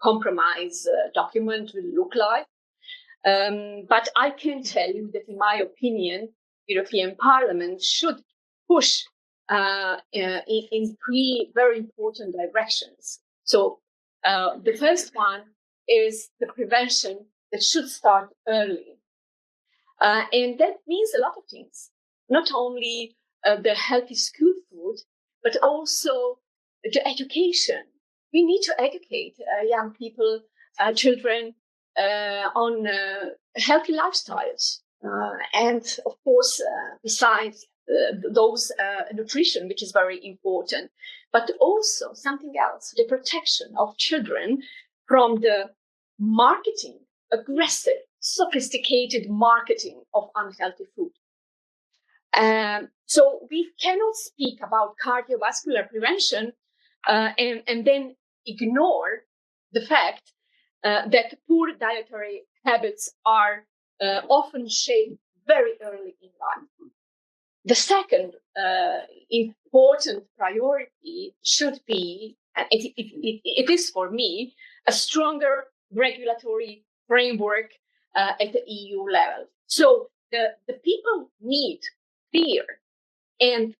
compromise document will look like. But I can tell you that, in my opinion, European Parliament should push in three very important directions. So the first one is the prevention that should start early. And that means a lot of things, not only the healthy school food, but also the education. We need to educate young people, children, on healthy lifestyles. And of course, besides those nutrition, which is very important, but also something else, the protection of children from the marketing, aggressive, sophisticated marketing of unhealthy food. So we cannot speak about cardiovascular prevention and then ignore the fact that poor dietary habits are often shaped very early in life. The second important priority should be, and it is for me, a stronger regulatory framework at the EU level. So the people need clear and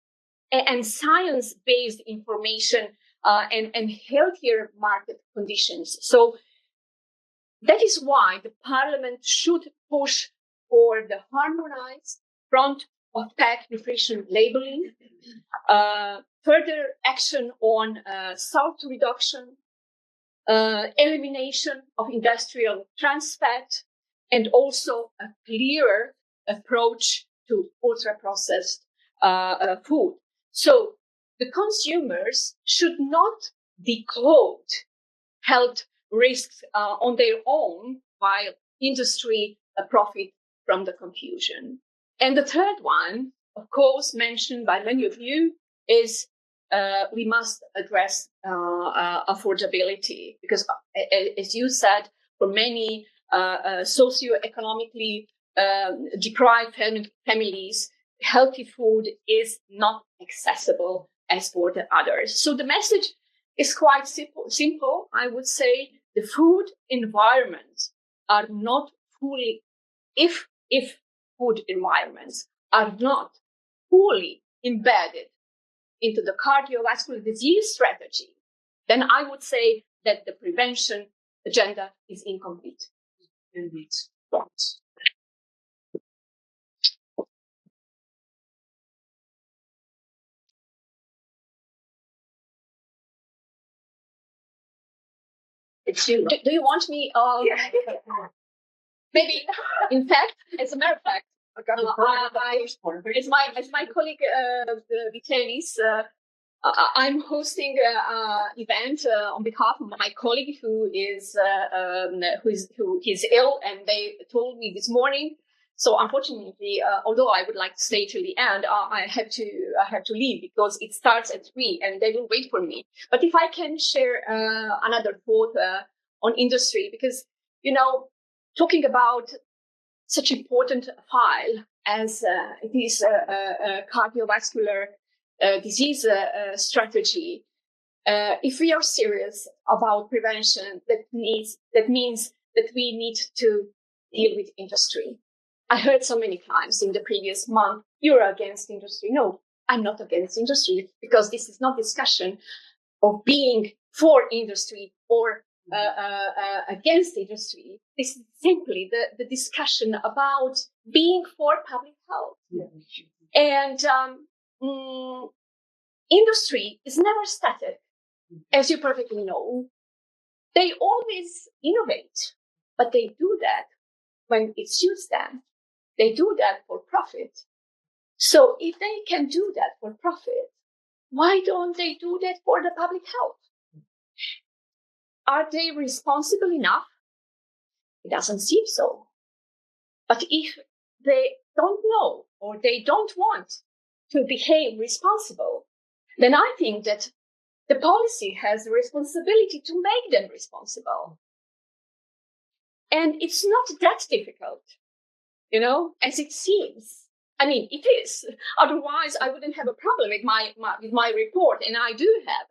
science-based information and healthier market conditions. So that is why the Parliament should push for the harmonized front of pack nutrition labeling, further action on salt reduction, elimination of industrial trans fat, and also a clearer approach to ultra-processed food. So the consumers should not decode health risks on their own, while industry profit from the confusion. And the third one, of course, mentioned by many of you, is we must address affordability, because as you said, for many socioeconomically deprived families, healthy food is not accessible as for the others. So the message is quite simple. I would say the food environments are not fully, if food environments are not fully embedded into the cardiovascular disease strategy, then I would say that the prevention agenda is incomplete. Indeed. It's you. Do you want me? Maybe, in fact, as a matter of fact, as my colleague Vytenis, I'm hosting an event on behalf of my colleague who is ill, and they told me this morning. So unfortunately, although I would like to stay till the end, I have to leave because it starts at 3, and they will wait for me. But if I can share another thought on industry, because talking about such important file as it is cardiovascular disease strategy, if we are serious about prevention, that means that we need to deal with industry. I heard so many times in the previous month, you're against industry. No, I'm not against industry, because this is not discussion of being for industry or against industry. This is simply the discussion about being for public health. And industry is never static, as you perfectly know. They always innovate, but they do that when it suits them. They do that for profit. So if they can do that for profit, why don't they do that for the public health? Are they responsible enough? It doesn't seem so. But if they don't know or they don't want to behave responsible, then I think that the policy has the responsibility to make them responsible. And it's not that difficult, as it seems. I mean, it is. Otherwise, I wouldn't have a problem with my report, and I do have.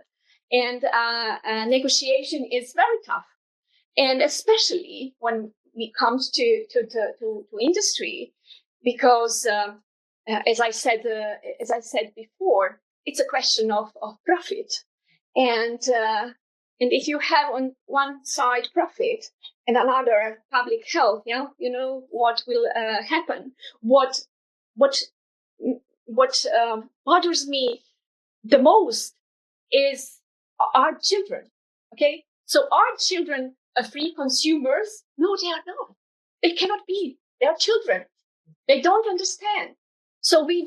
And negotiation is very tough, and especially when it comes to industry, because as I said before, it's a question of profit, and if you have on one side profit and another public health, what will happen? What bothers me the most is our children. Okay, so are children free consumers? No, they are not. They cannot be. They are children. They don't understand. So we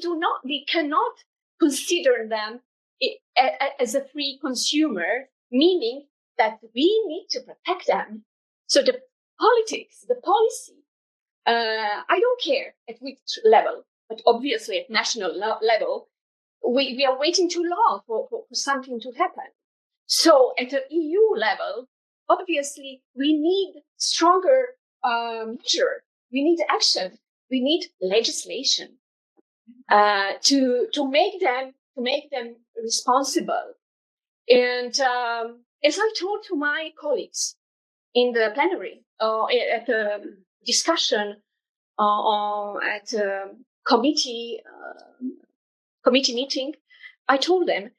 cannot consider them as a free consumer, meaning that we need to protect them. So the politics, the policy, I don't care at which level, but obviously at national level, we are waiting too long for something to happen. So at the EU level, obviously we need stronger measure. We need action. We need legislation to make them responsible. And as I told to my colleagues in the plenary, at the discussion at a committee meeting, I told them,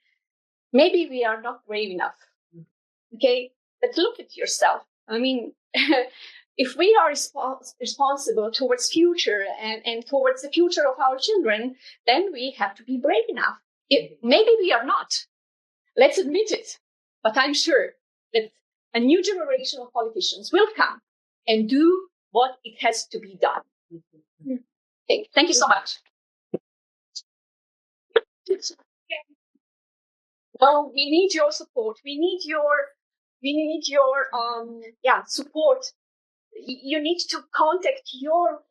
maybe we are not brave enough. Okay, but look at yourself. I mean, if we are responsible towards future and towards the future of our children, then we have to be brave enough. Maybe we are not. Let's admit it. But I'm sure that a new generation of politicians will come and do what it has to be done. Okay, thank you so much. Well, we need your support. We need your support. You need to contact your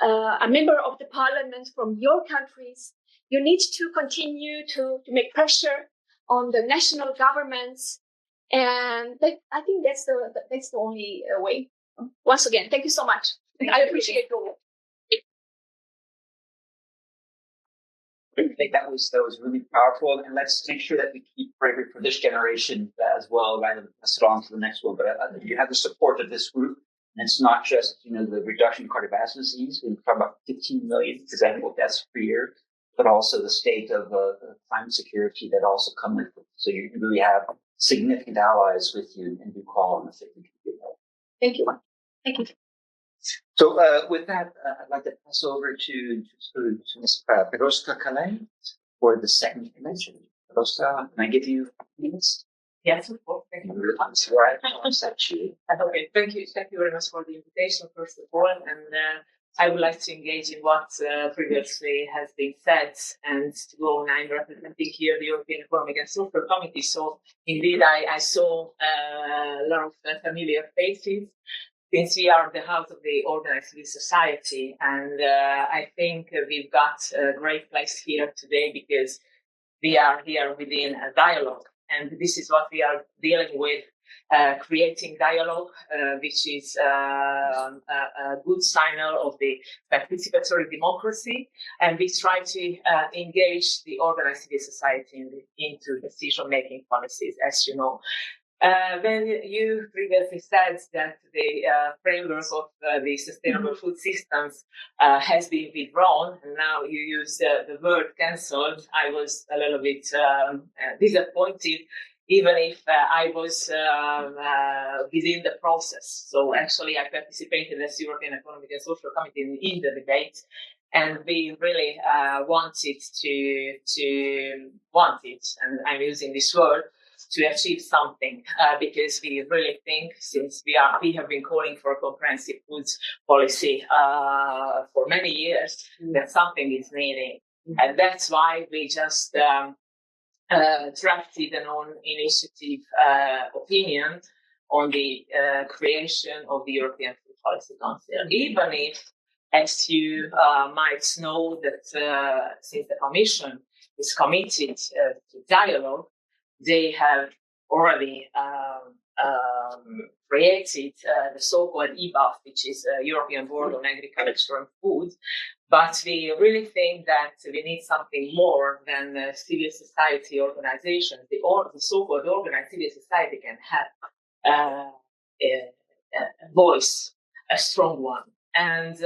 a member of the parliament from your countries. You need to continue to make pressure on the national governments, and I think that's the only way. Once again, thank you so much. I appreciate your work. I think that was really powerful, and let's make sure that we keep bravery for this generation as well, rather than pass it on to the next one. But you have the support of this group, and it's not just the reduction in cardiovascular disease. We're talking about 15 million preventable deaths per year, but also the state of climate security that also come with it. So you really have significant allies with you, and you call on the thing we can do that. Thank you. Thank you. So with that, I'd like to pass over to Ms. Peroska-Kalej for the second convention. Peroska, can I give you minutes? Yes, of course. Thank you very much. Right, Okay, thank you very much for the invitation, first of all. And I would like to engage in what previously has been said, and to go on. I'm representing here the European Economic and Social Committee. So indeed, I saw a lot of familiar faces, since we are the house of the organized civil society. And I think we've got a great place here today, because we are here within a dialogue. And this is what we are dealing with, creating dialogue, which is a good signal of the participatory democracy. And we try to engage the organized civil society into decision-making policies, as you know. When you previously said that the framework of the sustainable food systems has been withdrawn, and now you use the word cancelled, I was a little bit disappointed, even if I was within the process. So actually, I participated as European Economic and Social Committee in the debate, and we really wanted, and I'm using this word, to achieve something, because we really think, since we have been calling for a comprehensive foods policy for many years, that something is needed. And that's why we just drafted an own initiative opinion on the creation of the European Food Policy Council. Even if, as you might know, that since the Commission is committed to dialogue, they have already created the so-called EBAF, which is a European Board on Agriculture and Food. But we really think that we need something more than civil society organizations. The so-called organized civil society can have a voice, a strong one. And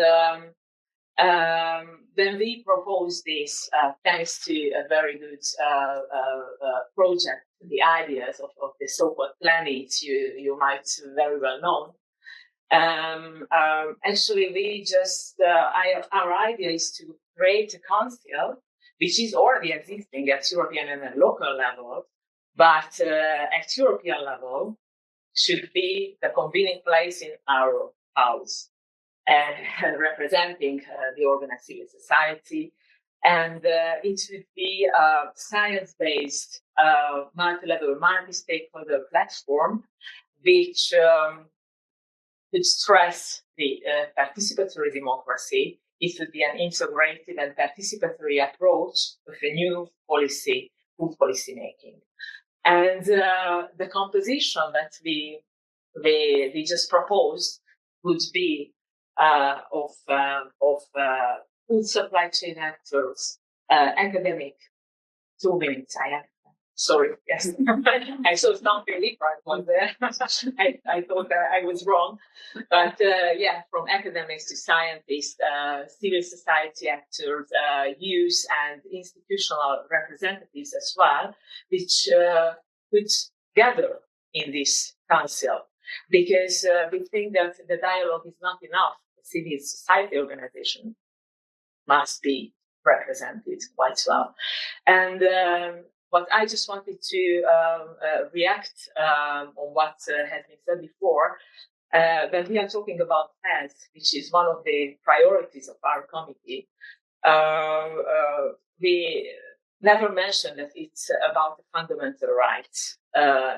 then we proposed this thanks to a very good project, the ideas of the so-called planet you might very well know. Actually, we just, our idea is to create a council, which is already existing at European and local level, but at European level should be the convening place in our house, representing the organized civil society. And it should be a science-based, multi-level, multi-stakeholder platform, which would stress the participatory democracy. It would be an integrated and participatory approach with a new policy, food policy making. And the composition that we just proposed would be of food supply chain actors, academic. 2 minutes, I have. Sorry, yes. I saw something different one there. I thought I was wrong. But yeah, from academics to scientists, civil society actors, youth and institutional representatives as well, which could gather in this council. Because we think that the dialogue is not enough. Civil society organization must be represented quite well. And but I just wanted to react on what has been said before. When we are talking about health, which is one of the priorities of our committee, we never mentioned that it's about the fundamental rights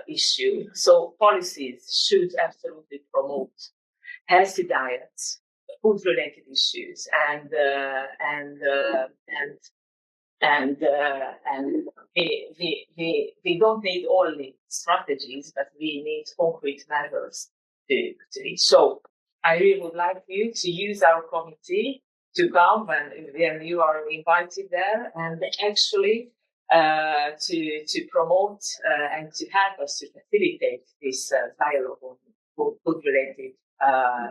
issue. So policies should absolutely promote healthy diets, food-related issues, and we don't need only strategies, but we need concrete measures to it. So I really would like you to use our committee to come when you are invited there, and actually to promote and to help us to facilitate this dialogue on food-related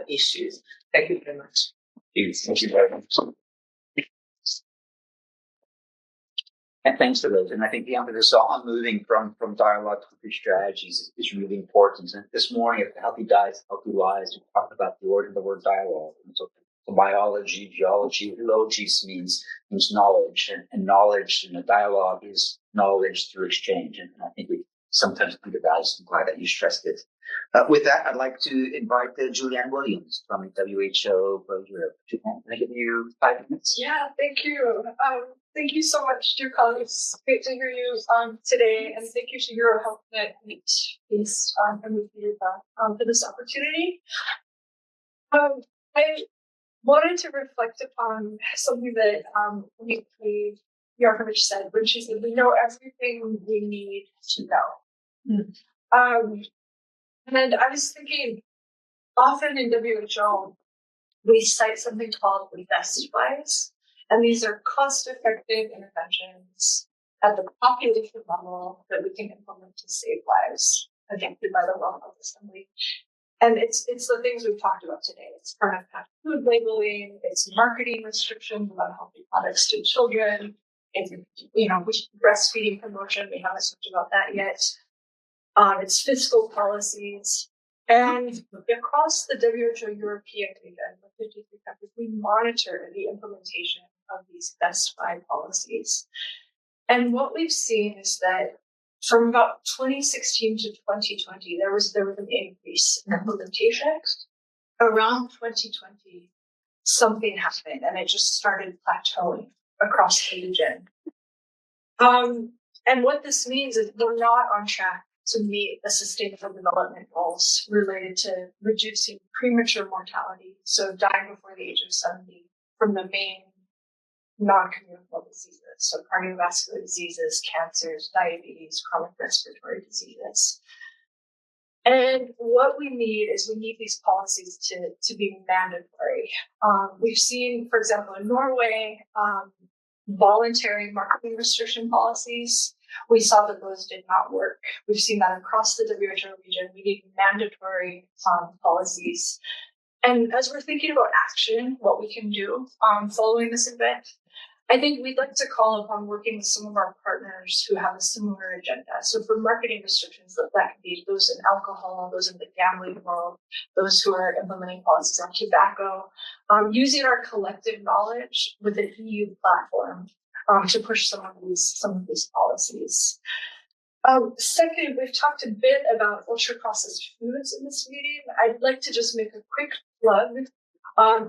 issues. Thank you very much. Thank you very much. And thanks for those. And I think the emphasis on moving from dialogue to concrete strategies is really important. And this morning at the Healthy Diets, Healthy Lives, we talked about the origin of the word dialogue. And so biology, geology, logis means knowledge, and knowledge, dialogue is knowledge through exchange. And I think we sometimes think about it. I'm glad that you stressed it. With that, I'd like to invite Julianne Williams from WHO Europe. Julianne, can I give you 5 minutes? Yeah, thank you. Thank you so much, dear colleagues. Great to hear you today, and thank you to EuroHealthNet and Ripa for this opportunity. I wanted to reflect upon something that Yarkovich said, which is that we know everything we need to know. And I was thinking, often in WHO, we cite something called the best ways, and these are cost-effective interventions at the population level that we can implement to save lives. adopted by the World Health Assembly. And it's the things we've talked about today. It's part of food labeling, it's marketing restrictions about healthy products to children, it's, breastfeeding promotion, we haven't talked about that yet. It's fiscal policies. And across the WHO European region, with 53 countries, we monitor the implementation of these best buy policies. And what we've seen is that from about 2016 to 2020, there was an increase in implementation. Around 2020, something happened, and it just started plateauing across the region. And what this means is we're not on track to meet the Sustainable Development Goals related to reducing premature mortality, so dying before the age of 70, from the main non-communicable diseases, so cardiovascular diseases, cancers, diabetes, chronic respiratory diseases. And what we need these policies to be mandatory. We've seen, for example, in Norway, voluntary marketing restriction policies. We saw that those did not work. We've seen that across the WHO region. We need mandatory policies. And as we're thinking about action, what we can do following this event, I think we'd like to call upon working with some of our partners who have a similar agenda. So for marketing restrictions, that can be those in alcohol, those in the gambling world, those who are implementing policies on tobacco, using our collective knowledge with an EU platform to push some of these policies. Second, we've talked a bit about ultra-processed foods in this meeting. I'd like to just make a quick plug.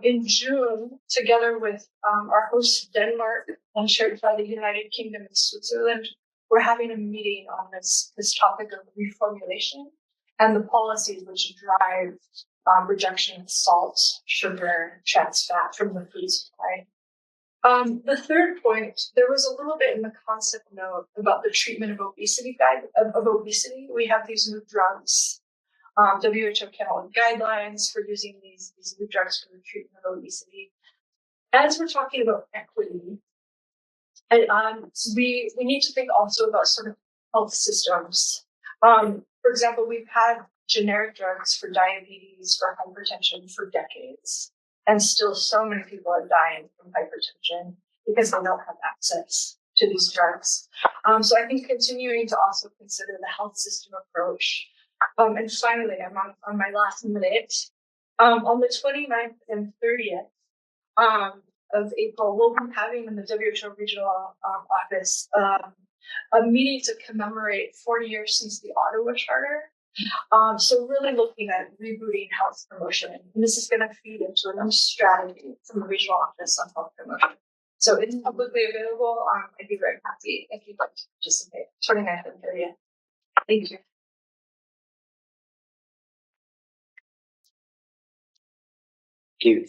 In June, together with our host Denmark and shared by the United Kingdom and Switzerland, we're having a meeting on this topic of reformulation and the policies which drive rejection of salt, sugar, trans fat from the food supply. The third point, there was a little bit in the concept note about the treatment of obesity. We have these new drugs. WHO came out with guidelines for using these new drugs for the treatment of obesity. As we're talking about equity, and we need to think also about sort of health systems. For example, we've had generic drugs for diabetes, for hypertension for decades, and still so many people are dying from hypertension because they don't have access to these drugs. So I think continuing to also consider the health system approach. And finally, I'm on my last minute. On the 29th and 30th of April, we'll be having in the WHO Regional Office a meeting to commemorate 40 years since the Ottawa Charter. So really looking at rebooting health promotion. And this is going to feed into a new strategy from the Regional Office on health promotion. So it's publicly available. I'd be very happy if you'd like to participate. 29th and 30th. Thank you.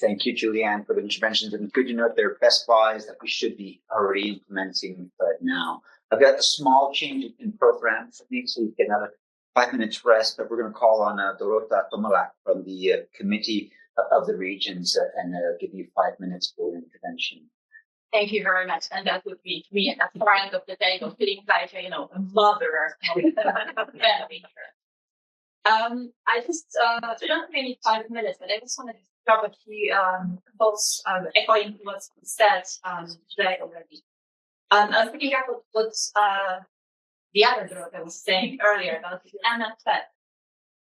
Thank you, Julianne, for the interventions. And good to note there are best buys that we should be already implementing now. I've got a small change in program for me, so we get another 5 minutes rest, but we're going to call on Dorota Tomalak from the Committee of the Regions and give you 5 minutes for intervention. Thank you very much. And that would be me at the end of the day, feeling like, a mother. I just don't really need 5 minutes, but I just wanted to drop a few thoughts echoing what's been said today already. I was thinking about what the other girl that was saying earlier about the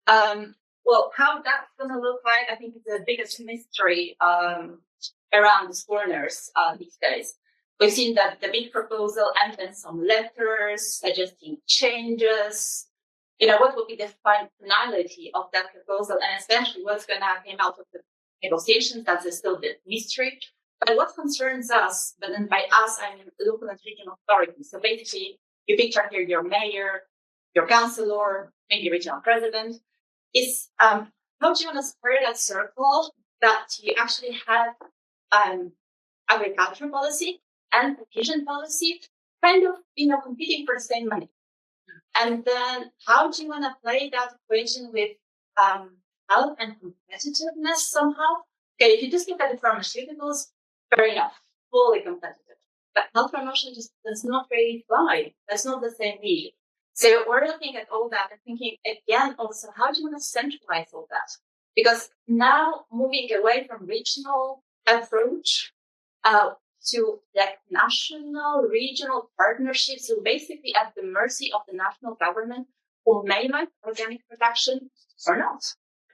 MFF. Well, how that's going to look like, I think it's the biggest mystery around the foreigners these days. We've seen that the big proposal and then some letters suggesting changes. What will be the finality of that proposal, and especially what's going to come out of the negotiations? That's still the mystery. But what concerns us, but then by us, I mean local and regional authorities. So basically, you picture here your mayor, your councillor, maybe regional president, is how do you want to square that circle that you actually have agriculture policy and cohesion policy kind of, competing for the same money? And then how do you want to play that equation with health and competitiveness somehow? Okay, if you just look at the pharmaceuticals, fair enough, fully competitive. But health promotion just does not really fly. That's not the same issue. So we're looking at all that and thinking again also, how do you want to centralize all that? Because now moving away from regional approach to like national, regional partnerships, so basically at the mercy of the national government who may like organic production or not.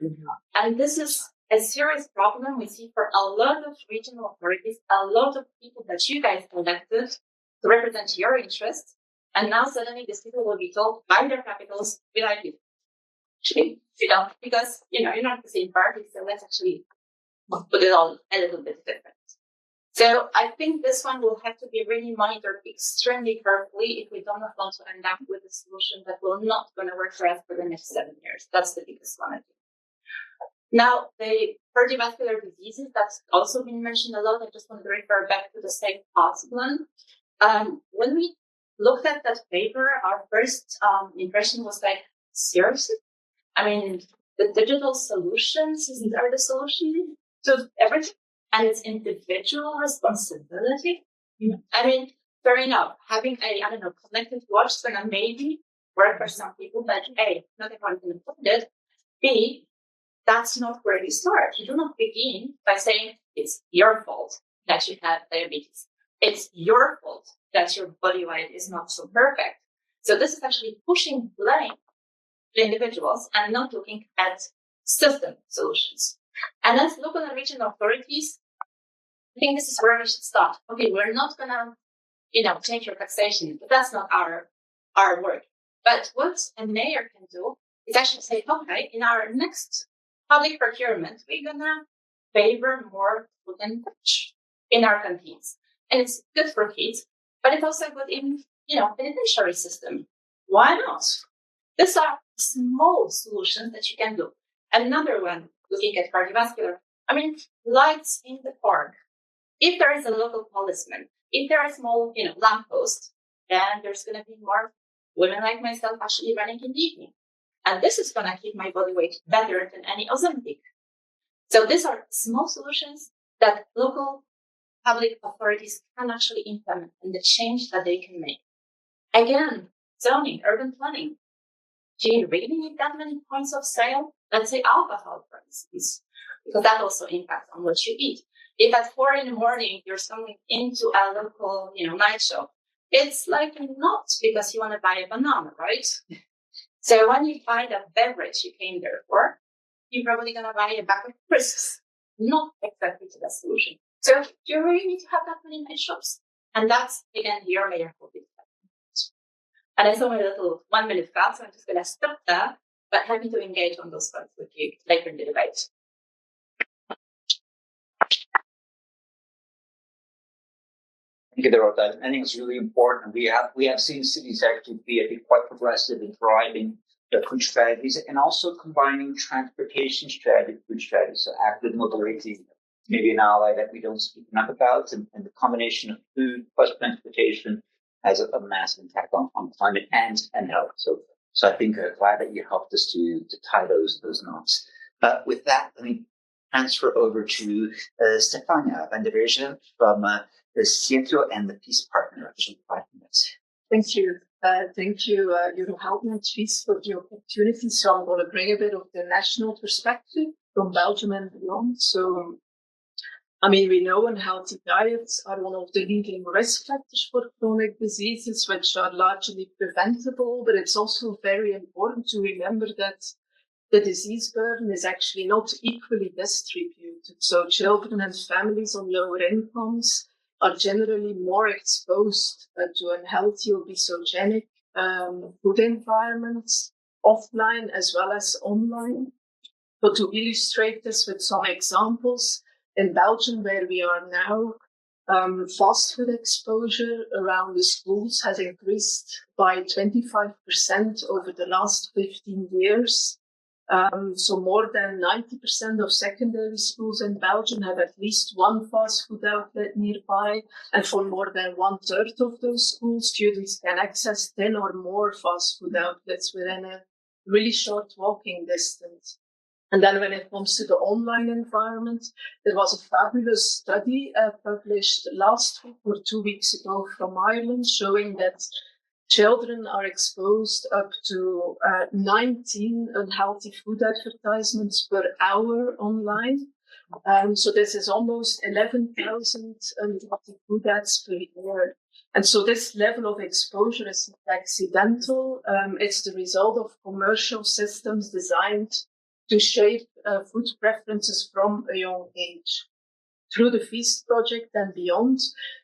Mm-hmm. And this is a serious problem we see for a lot of regional authorities, a lot of people that you guys elected to represent your interests. And now suddenly these people will be told by their capitals, we like you. Actually, you know, because, you know, you're not the same party, so let's actually put it all a little bit different. So I think this one will have to be really monitored extremely carefully if we don't want to end up with a solution that will not going to work for us for the next 7 years. That's the biggest one, I think. Now, the cardiovascular diseases, that's also been mentioned a lot. I just want to refer back to the same past one. When we looked at that paper, our first impression was like, seriously? I mean, the digital solutions, isn't there the solution to everything? And it's individual responsibility. Mm-hmm. I mean, fair enough. Having a, connected watch is gonna maybe work for some people, but A, not everyone can afford it. B, that's not where you start. You do not begin by saying it's your fault that you have diabetes. It's your fault that your body weight is not so perfect. So this is actually pushing blame to individuals and not looking at system solutions. And as local and regional authorities, I think this is where we should start. Okay, we're not gonna, change your taxation, but that's not our work. But what a mayor can do is actually say, okay, in our next public procurement, we're gonna favor more food and veg in our canteens. And it's good for kids, but it's also good in, penitentiary system. Why not? These are small solutions that you can do. Another one, looking at cardiovascular, lights in the park. If there is a local policeman, if there are small, lampposts, then there's going to be more women like myself actually running in the evening. And this is going to keep my body weight better than any Ozempic. So these are small solutions that local public authorities can actually implement and the change that they can make. Again, zoning, urban planning. Do you really need that many points of sale? Let's say alcohol, for instance, because that also impacts on what you eat. If at 4 a.m. you're coming into a local, night shop, it's like not because you want to buy a banana, right? So when you buy that beverage you came there for, you're probably going to buy a bag of crisps, not exactly to that solution. So do you really need to have that many night shops? And that's, again, your mayor will be. And I saw my little 1 minute cut, so I'm just going to stop there, but happy to engage on those points with you later in the debate. Thank you, Dorota. I think it's really important. We have seen cities actually be, I think, quite progressive in driving their food strategies and also combining transportation strategy, food strategies. So active mobility, maybe an ally that we don't speak enough about, and the combination of food plus transportation has a massive impact on climate and health. So I think glad that you helped us to tie those knots. With that, let me transfer over to Stefania van der Weersen from the Ciento and the Peace Partner. 5 minutes. Thank you. Thank you, EuroHealthNet, Peace, for the opportunity. So I'm going to bring a bit of the national perspective from Belgium and beyond. So, we know unhealthy diets are one of the leading risk factors for chronic diseases, which are largely preventable, but it's also very important to remember that the disease burden is actually not equally distributed. So children and families on lower incomes are generally more exposed to unhealthy, obesogenic food environments, offline as well as online. But to illustrate this with some examples, in Belgium, where we are now, fast food exposure around the schools has increased by 25% over the last 15 years. So more than 90% of secondary schools in Belgium have at least one fast food outlet nearby. And for more than 1/3 of those schools, students can access 10 or more fast food outlets within a really short walking distance. And then when it comes to the online environment, there was a fabulous study published last week or 2 weeks ago from Ireland showing that children are exposed up to 19 unhealthy food advertisements per hour online. So this is almost 11,000 unhealthy food ads per year. And so this level of exposure is not accidental. It's the result of commercial systems designed to shape food preferences from a young age. Through the Feast project and beyond,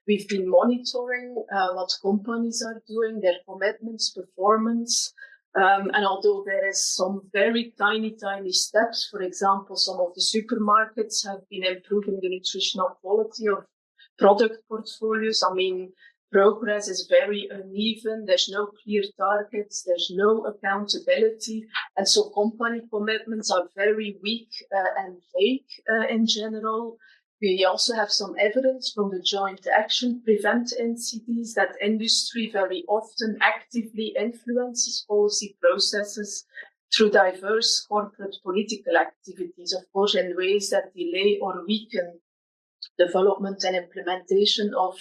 we've been monitoring what companies are doing, their commitments, performance. And although there is some very tiny steps, for example, some of the supermarkets have been improving the nutritional quality of product portfolios. I mean, progress is very uneven. There's no clear targets. There's no accountability. And so company commitments are very weak and vague in general. We also have some evidence from the Joint Action Prevent NCDs that industry very often actively influences policy processes through diverse corporate political activities, of course, in ways that delay or weaken development and implementation of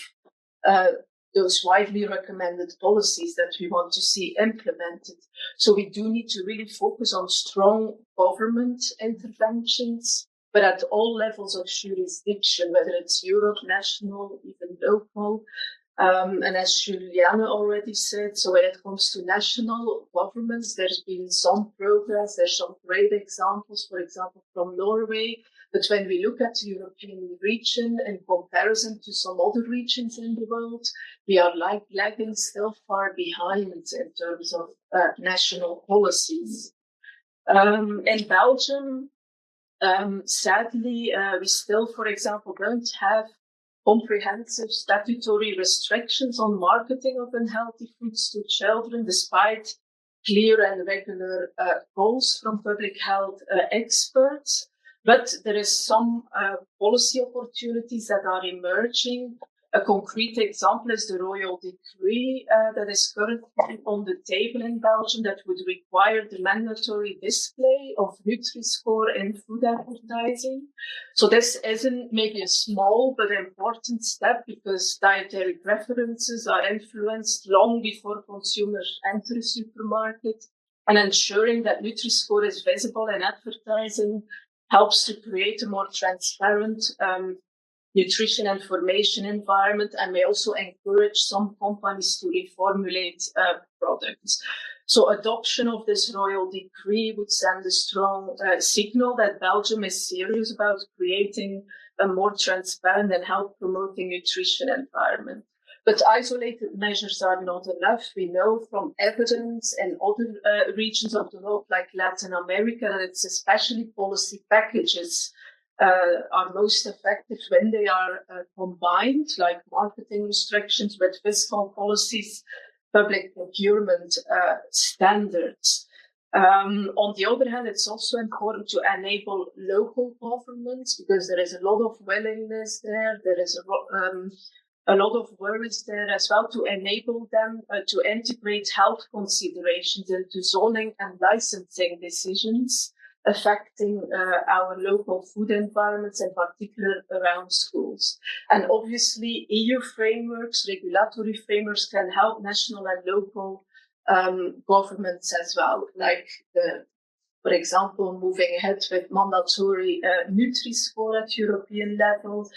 those widely recommended policies that we want to see implemented. So we do need to really focus on strong government interventions, but at all levels of jurisdiction, whether it's Europe, national, even local. And as Juliana already said, so when it comes to national governments, there's been some progress. There's some great examples, for example, from Norway. But when we look at the European region in comparison to some other regions in the world, we are lagging still far behind in terms of national policies. In Belgium, sadly, we still, for example, don't have comprehensive statutory restrictions on marketing of unhealthy foods to children, despite clear and regular calls from public health experts. But there is some policy opportunities that are emerging. A concrete example is the royal decree that is currently on the table in Belgium that would require the mandatory display of Nutri-Score in food advertising. So this isn't maybe a small but important step because dietary preferences are influenced long before consumers enter a supermarket, and ensuring that Nutri-Score is visible in advertising helps to create a more transparent nutrition information environment, and may also encourage some companies to reformulate products. So adoption of this royal decree would send a strong signal that Belgium is serious about creating a more transparent and health promoting nutrition environment. But isolated measures are not enough. We know from evidence in other regions of the world, like Latin America, that it's especially policy packages are most effective when they are combined, like marketing restrictions with fiscal policies, public procurement standards. On the other hand, it's also important to enable local governments because there is a lot of willingness there. There is a lot of worries there as well to enable them to integrate health considerations into zoning and licensing decisions affecting our local food environments, in particular around schools. And obviously, EU frameworks, regulatory frameworks can help national and local governments as well, like for example, moving ahead with mandatory Nutri-Score at European level,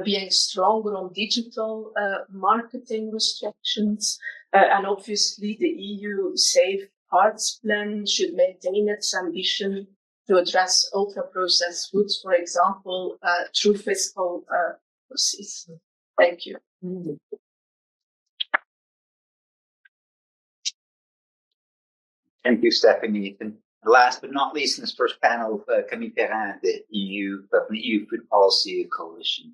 being stronger on digital marketing restrictions, and obviously the EU Safe Hearts Plan should maintain its ambition to address ultra-processed foods, for example, through fiscal policies. Thank you. Thank you, Stephanie. And last but not least, in this first panel, Camille Perrin, the from the EU Food Policy Coalition.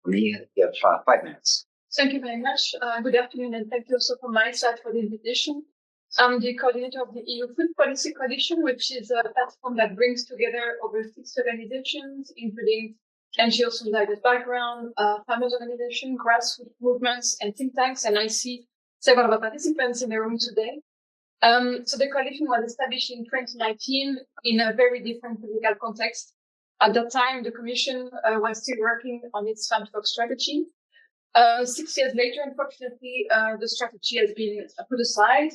You have 5 minutes. Thank you very much. Good afternoon, and thank you also from my side for the invitation. I'm the coordinator of the EU Food Policy Coalition, which is a platform that brings together over 6 organizations, including NGOs from diverse background, farmers' organizations, grassroots movements, and think tanks. And I see several of our participants in the room today. So the coalition was established in 2019 in a very different political context. At that time, the Commission was still working on its farm-to-fork strategy. 6 years later, unfortunately, the strategy has been put aside.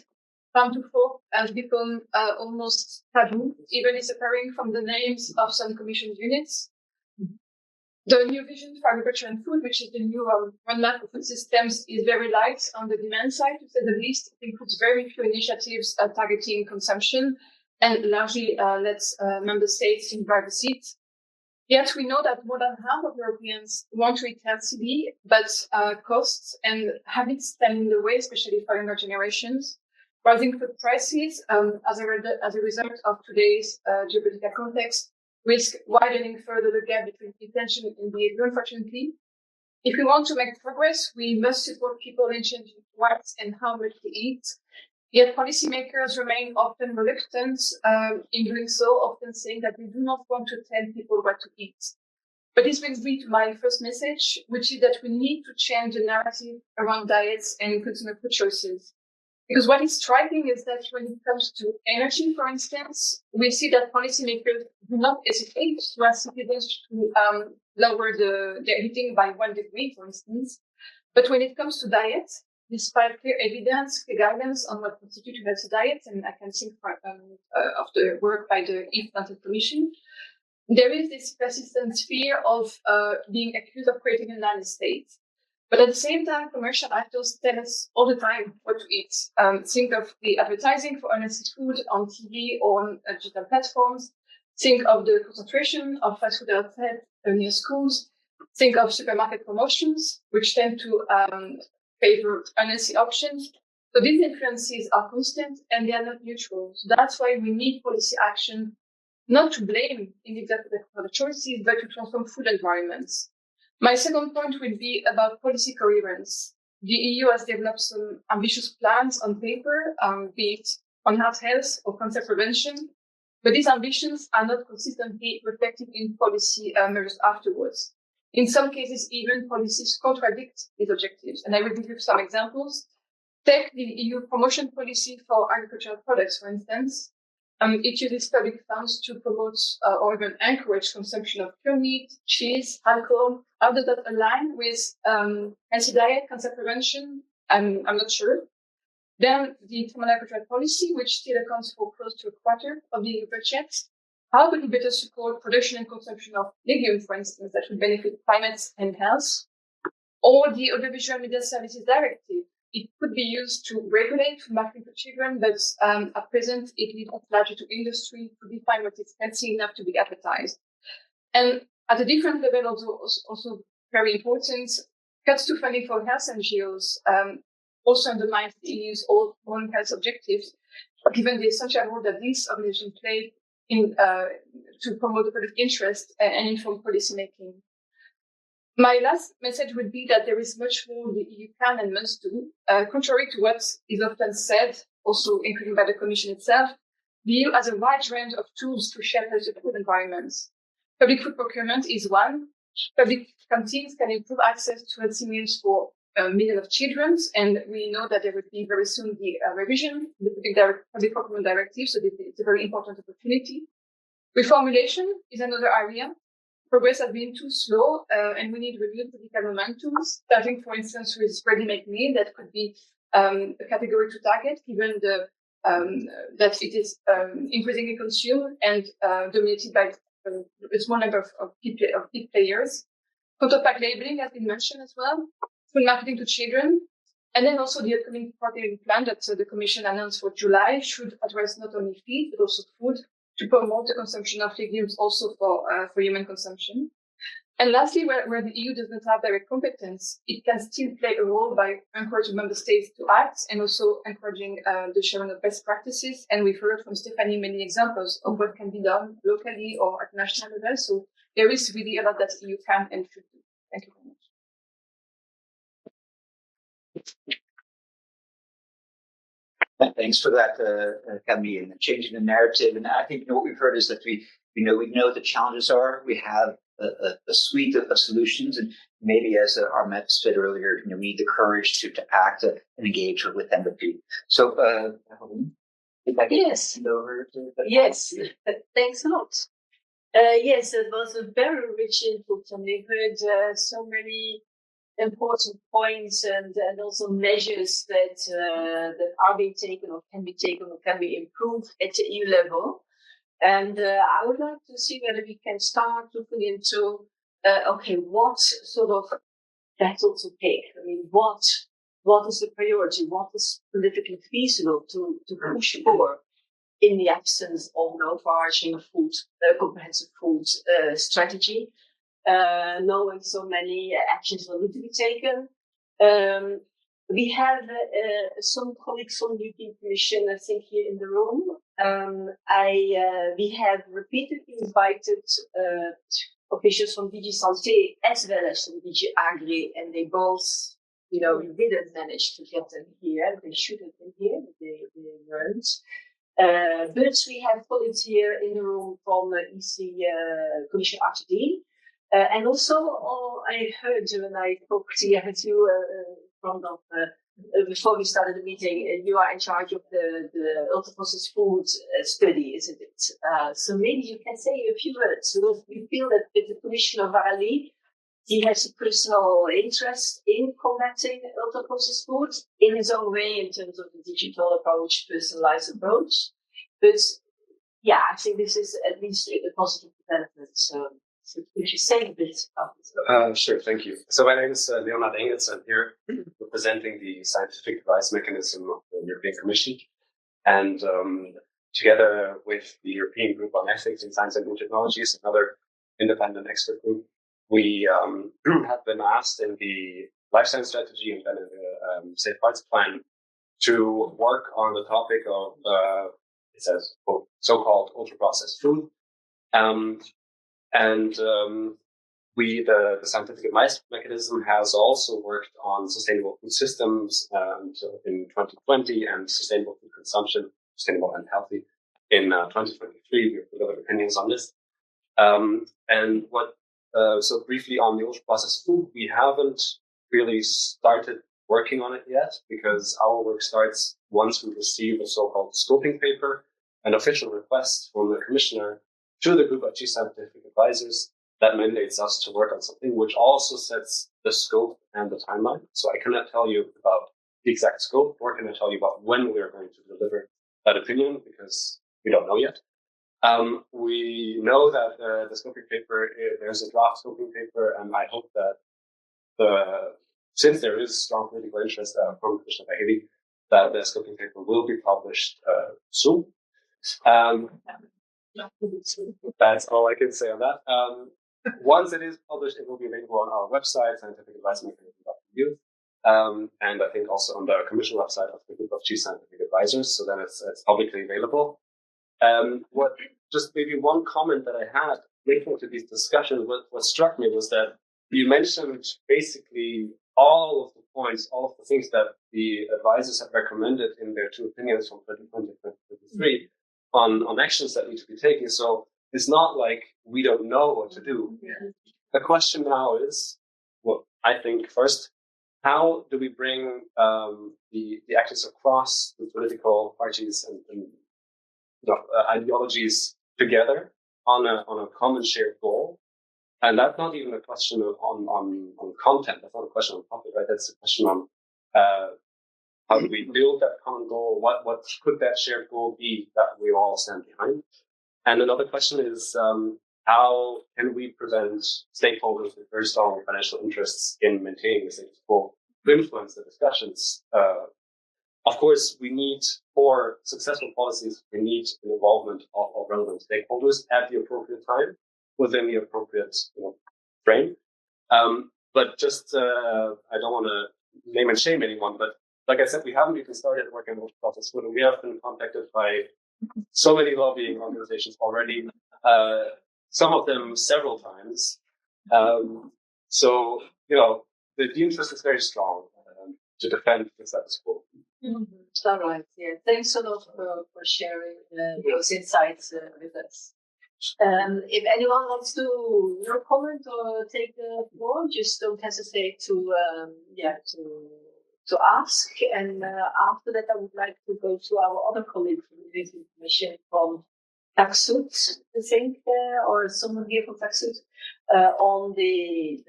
Farm to Fork has become almost taboo, even disappearing from the names of some commissioned units. The new vision for agriculture and food, which is the new roadmap for food systems, is very light on the demand side, to say the least. It includes very few initiatives targeting consumption and largely lets member states in drive the seat. Yet we know that more than half of Europeans want to eat healthily, but costs and habits stand in the way, especially for younger generations. Rising food prices, as a result of today's geopolitical context, risk widening further the gap between intention and behavior, unfortunately. If we want to make progress, we must support people in changing what and how much they eat. Yet policymakers remain often reluctant in doing so, often saying that they do not want to tell people what to eat. But this brings me to my first message, which is that we need to change the narrative around diets and consumer food choices. Because what is striking is that when it comes to energy, for instance, we see that policymakers do not hesitate to ask citizens to lower their heating by 1 degree, for instance. But when it comes to diet, despite clear evidence, clear guidance on what constitutes a healthy diet, and I can think of the work by the EuroHealthNet Commission, there is this persistent fear of being accused of creating a nation state. But at the same time, commercial actors tell us all the time what to eat. Think of the advertising for unhealthy food on TV or on digital platforms. Think of the concentration of fast food outlets near schools. Think of supermarket promotions, which tend to favor unhealthy options. So these influences are constant and they are not neutral. So that's why we need policy action, not to blame individuals for the choices, but to transform food environments. My second point will be about policy coherence. The EU has developed some ambitious plans on paper, be it on health or cancer prevention, but these ambitions are not consistently reflected in policy measures afterwards. In some cases, even policies contradict these objectives. And I will give you some examples. Take the EU promotion policy for agricultural products, for instance. It uses public funds to promote or even encourage consumption of pure meat, cheese, alcohol. How does that align with healthy diet, cancer prevention? I'm not sure. Then the common agricultural policy, which still accounts for close to a quarter of the EU budget. How could we better support production and consumption of legumes, for instance, that would benefit climate and health? Or the Audiovisual Media Services Directive. It could be used to regulate marketing for children, but at present it leaves largely to industry to define what is healthy enough to be advertised. And at a different level, also very important, cuts to funding for health NGOs also undermines the EU's own health objectives, given the essential role that these organizations play in to promote the public interest and inform policy making. My last message would be that there is much more the EU can and must do. Contrary to what is often said, also including by the Commission itself, the EU has a wide range of tools to shape healthy food environments. Public food procurement is one. Public canteens can improve access to healthy meals for millions of children, and we know that there will be very soon the revision of the public procurement directive, so it's a very important opportunity. Reformulation is another area. Progress has been too slow, and we need renewed political momentum, starting, for instance, with ready-made meal. That could be a category to target, given that it is increasingly consumed and dominated by a small number of big players. Counterpack labeling has been mentioned as well. Food marketing to children, and then also the upcoming protein plan that the Commission announced for July should address not only feed but also food, to promote the consumption of legumes also for human consumption. And lastly, where the EU does not have direct competence, it can still play a role by encouraging member states to act and also encouraging the sharing of best practices. And we've heard from Stephanie many examples of what can be done locally or at national level. So there is really a lot that the EU can and should do. Thank you very much. Thanks for that, Camille, and changing the narrative. And I think what we've heard is that we know what the challenges are. We have a suite of solutions, and maybe as our Met said earlier, we need the courage to act and engage with empathy. So, yes, over to yes, thanks a lot. Yes, it was a very rich input, and we heard so many important points and also measures that are being taken or can be improved at the EU level. And I would like to see whether we can start looking into what sort of battle to pick. I mean, what is the priority? What is politically feasible to push for in the absence of an overarching comprehensive food strategy? Knowing so many actions will need to be taken. We have some colleagues from the European Commission, I think, here in the room. We have repeatedly invited officials from DG Santé as well as from DG Agri, and they both, we didn't manage to get them here. They should have been here, but they weren't. But we have colleagues here in the room from EC Commissioner RTD. And also, I heard when I talked to you before we started the meeting, you are in charge of the ultra-processed food study, isn't it? So maybe you can say a few words. We feel that with the Commissioner Varali, he has a personal interest in combating ultra-processed food in his own way in terms of the digital approach, personalized approach. But yeah, I think this is at least a positive development. So if you say a bit about this. Sure, thank you. So my name is Leonard Engels. I'm here representing the scientific advice mechanism of the European Commission. And together with the European Group on Ethics in Science and New Technologies, another independent expert group, we have been asked in the life science strategy and then in the safeguards plan to work on the topic of, it says, so-called ultra-processed food. The scientific advice mechanism has also worked on sustainable food systems in 2020 and sustainable food consumption, sustainable and healthy, in 2023. We have delivered opinions on this. So briefly on the ultra-processed food, we haven't really started working on it yet because our work starts once we receive a so-called scoping paper, an official request from the commissioner to the group of chief scientific advisors that mandates us to work on something which also sets the scope and the timeline. So I cannot tell you about the exact scope, nor can I tell you about when we are going to deliver that opinion because we don't know yet. We know that the scoping paper, there's a draft scoping paper, and I hope that since there is strong political interest from Commissioner Vahedi, that the scoping paper will be published soon. That's all I can say on that. Once it is published, it will be available on our website, scientificadvicemechanism.eu, and I think also on the Commission website of the Group of Chief Scientific Advisors, so then it's publicly available. Just maybe one comment that I had linking to these discussions, what struck me was that you mentioned basically all of the points, all of the things that the advisors have recommended in their two opinions from 2020 and 2023 on actions that need to be taken. So it's not like we don't know what to do. Yeah. The question now is, well, I think first, how do we bring the actors across the political parties and ideologies together on a common shared goal? And that's not even a question on content. That's not a question on topic, right? That's a question on how do we build that common goal? What could that shared goal be that we all stand behind? And another question is, how can we prevent stakeholders with very strong financial interests in maintaining the status quo to influence the discussions? Of course, we need, for successful policies, we need an involvement of relevant stakeholders at the appropriate time within the appropriate frame. But just, I don't want to name and shame anyone, but like I said, we haven't even started working on ultra-processed food, and we have been contacted by so many lobbying organizations already, some of them several times. So, the interest is very strong to defend the status quo. Mm-hmm. All right. Yeah. Thanks a lot for sharing those insights with us. If anyone wants to comment or take the floor, just don't hesitate to ask. And after that, I would like to go to our other colleague from the European Commission from Taxud, I think, or someone here from Taxud, on the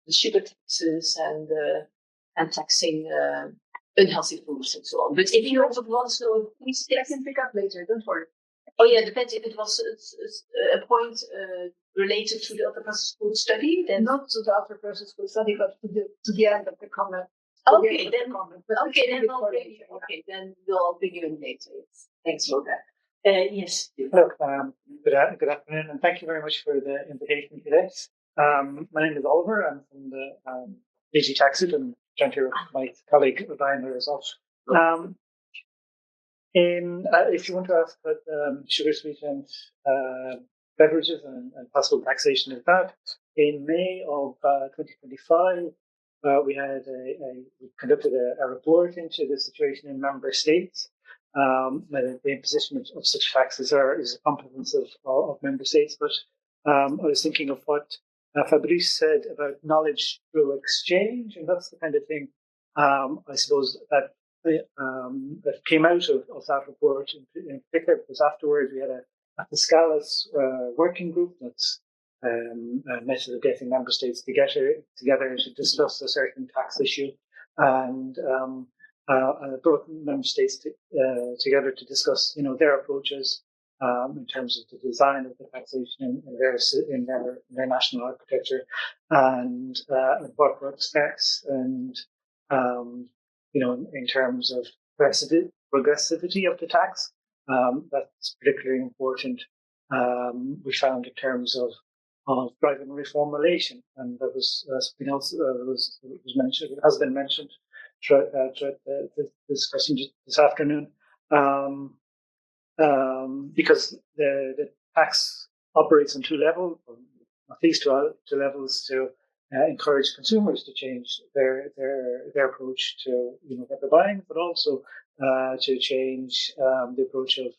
the sugar taxes and taxing unhealthy foods and so on. But if you also want to, please, I can pick up later. Don't worry. Oh yeah, depends if it was a point related to the upper processed food study. Then not to the upper processed food study, but to the end of the comment. Okay, then we'll bring you in later. Yes. Thanks for that. Yes. Hello. Good afternoon, and thank you very much for the invitation today. My name is Oliver. I'm from the DG Taxit, and joined here with my colleague Vytenis as well. If you want to ask about sugar sweetened beverages and possible taxation of that, in May of 2025, we conducted a report into the situation in member states. The imposition of such taxes is a competence of member states, but I was thinking of what Fabrice said about knowledge through exchange, and that's the kind of thing I suppose that came out of that report in particular, because afterwards we had a Fiscalis working group that's a method of getting member states together to discuss a certain tax issue, and brought member states together to discuss, their approaches in terms of the design of the taxation in their national architecture, and what works best, and in terms of progressivity of the tax, that's particularly important. We found in terms of driving reformulation, and that was something else was mentioned. It has been mentioned throughout the discussion this afternoon, because the tax operates on two levels, or at least two levels, to encourage consumers to change their approach to what they're buying, but also to change the approach of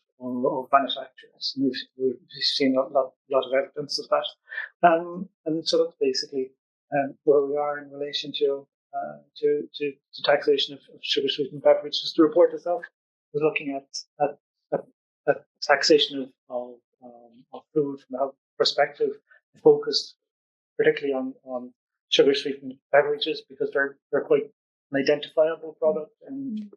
manufacturers. We've seen a lot of evidence of that, and so that's basically where we are in relation to taxation of sugar sweetened beverages. The report itself was looking at taxation of food from a health perspective, focused particularly on sugar sweetened beverages, because they're quite an identifiable product, and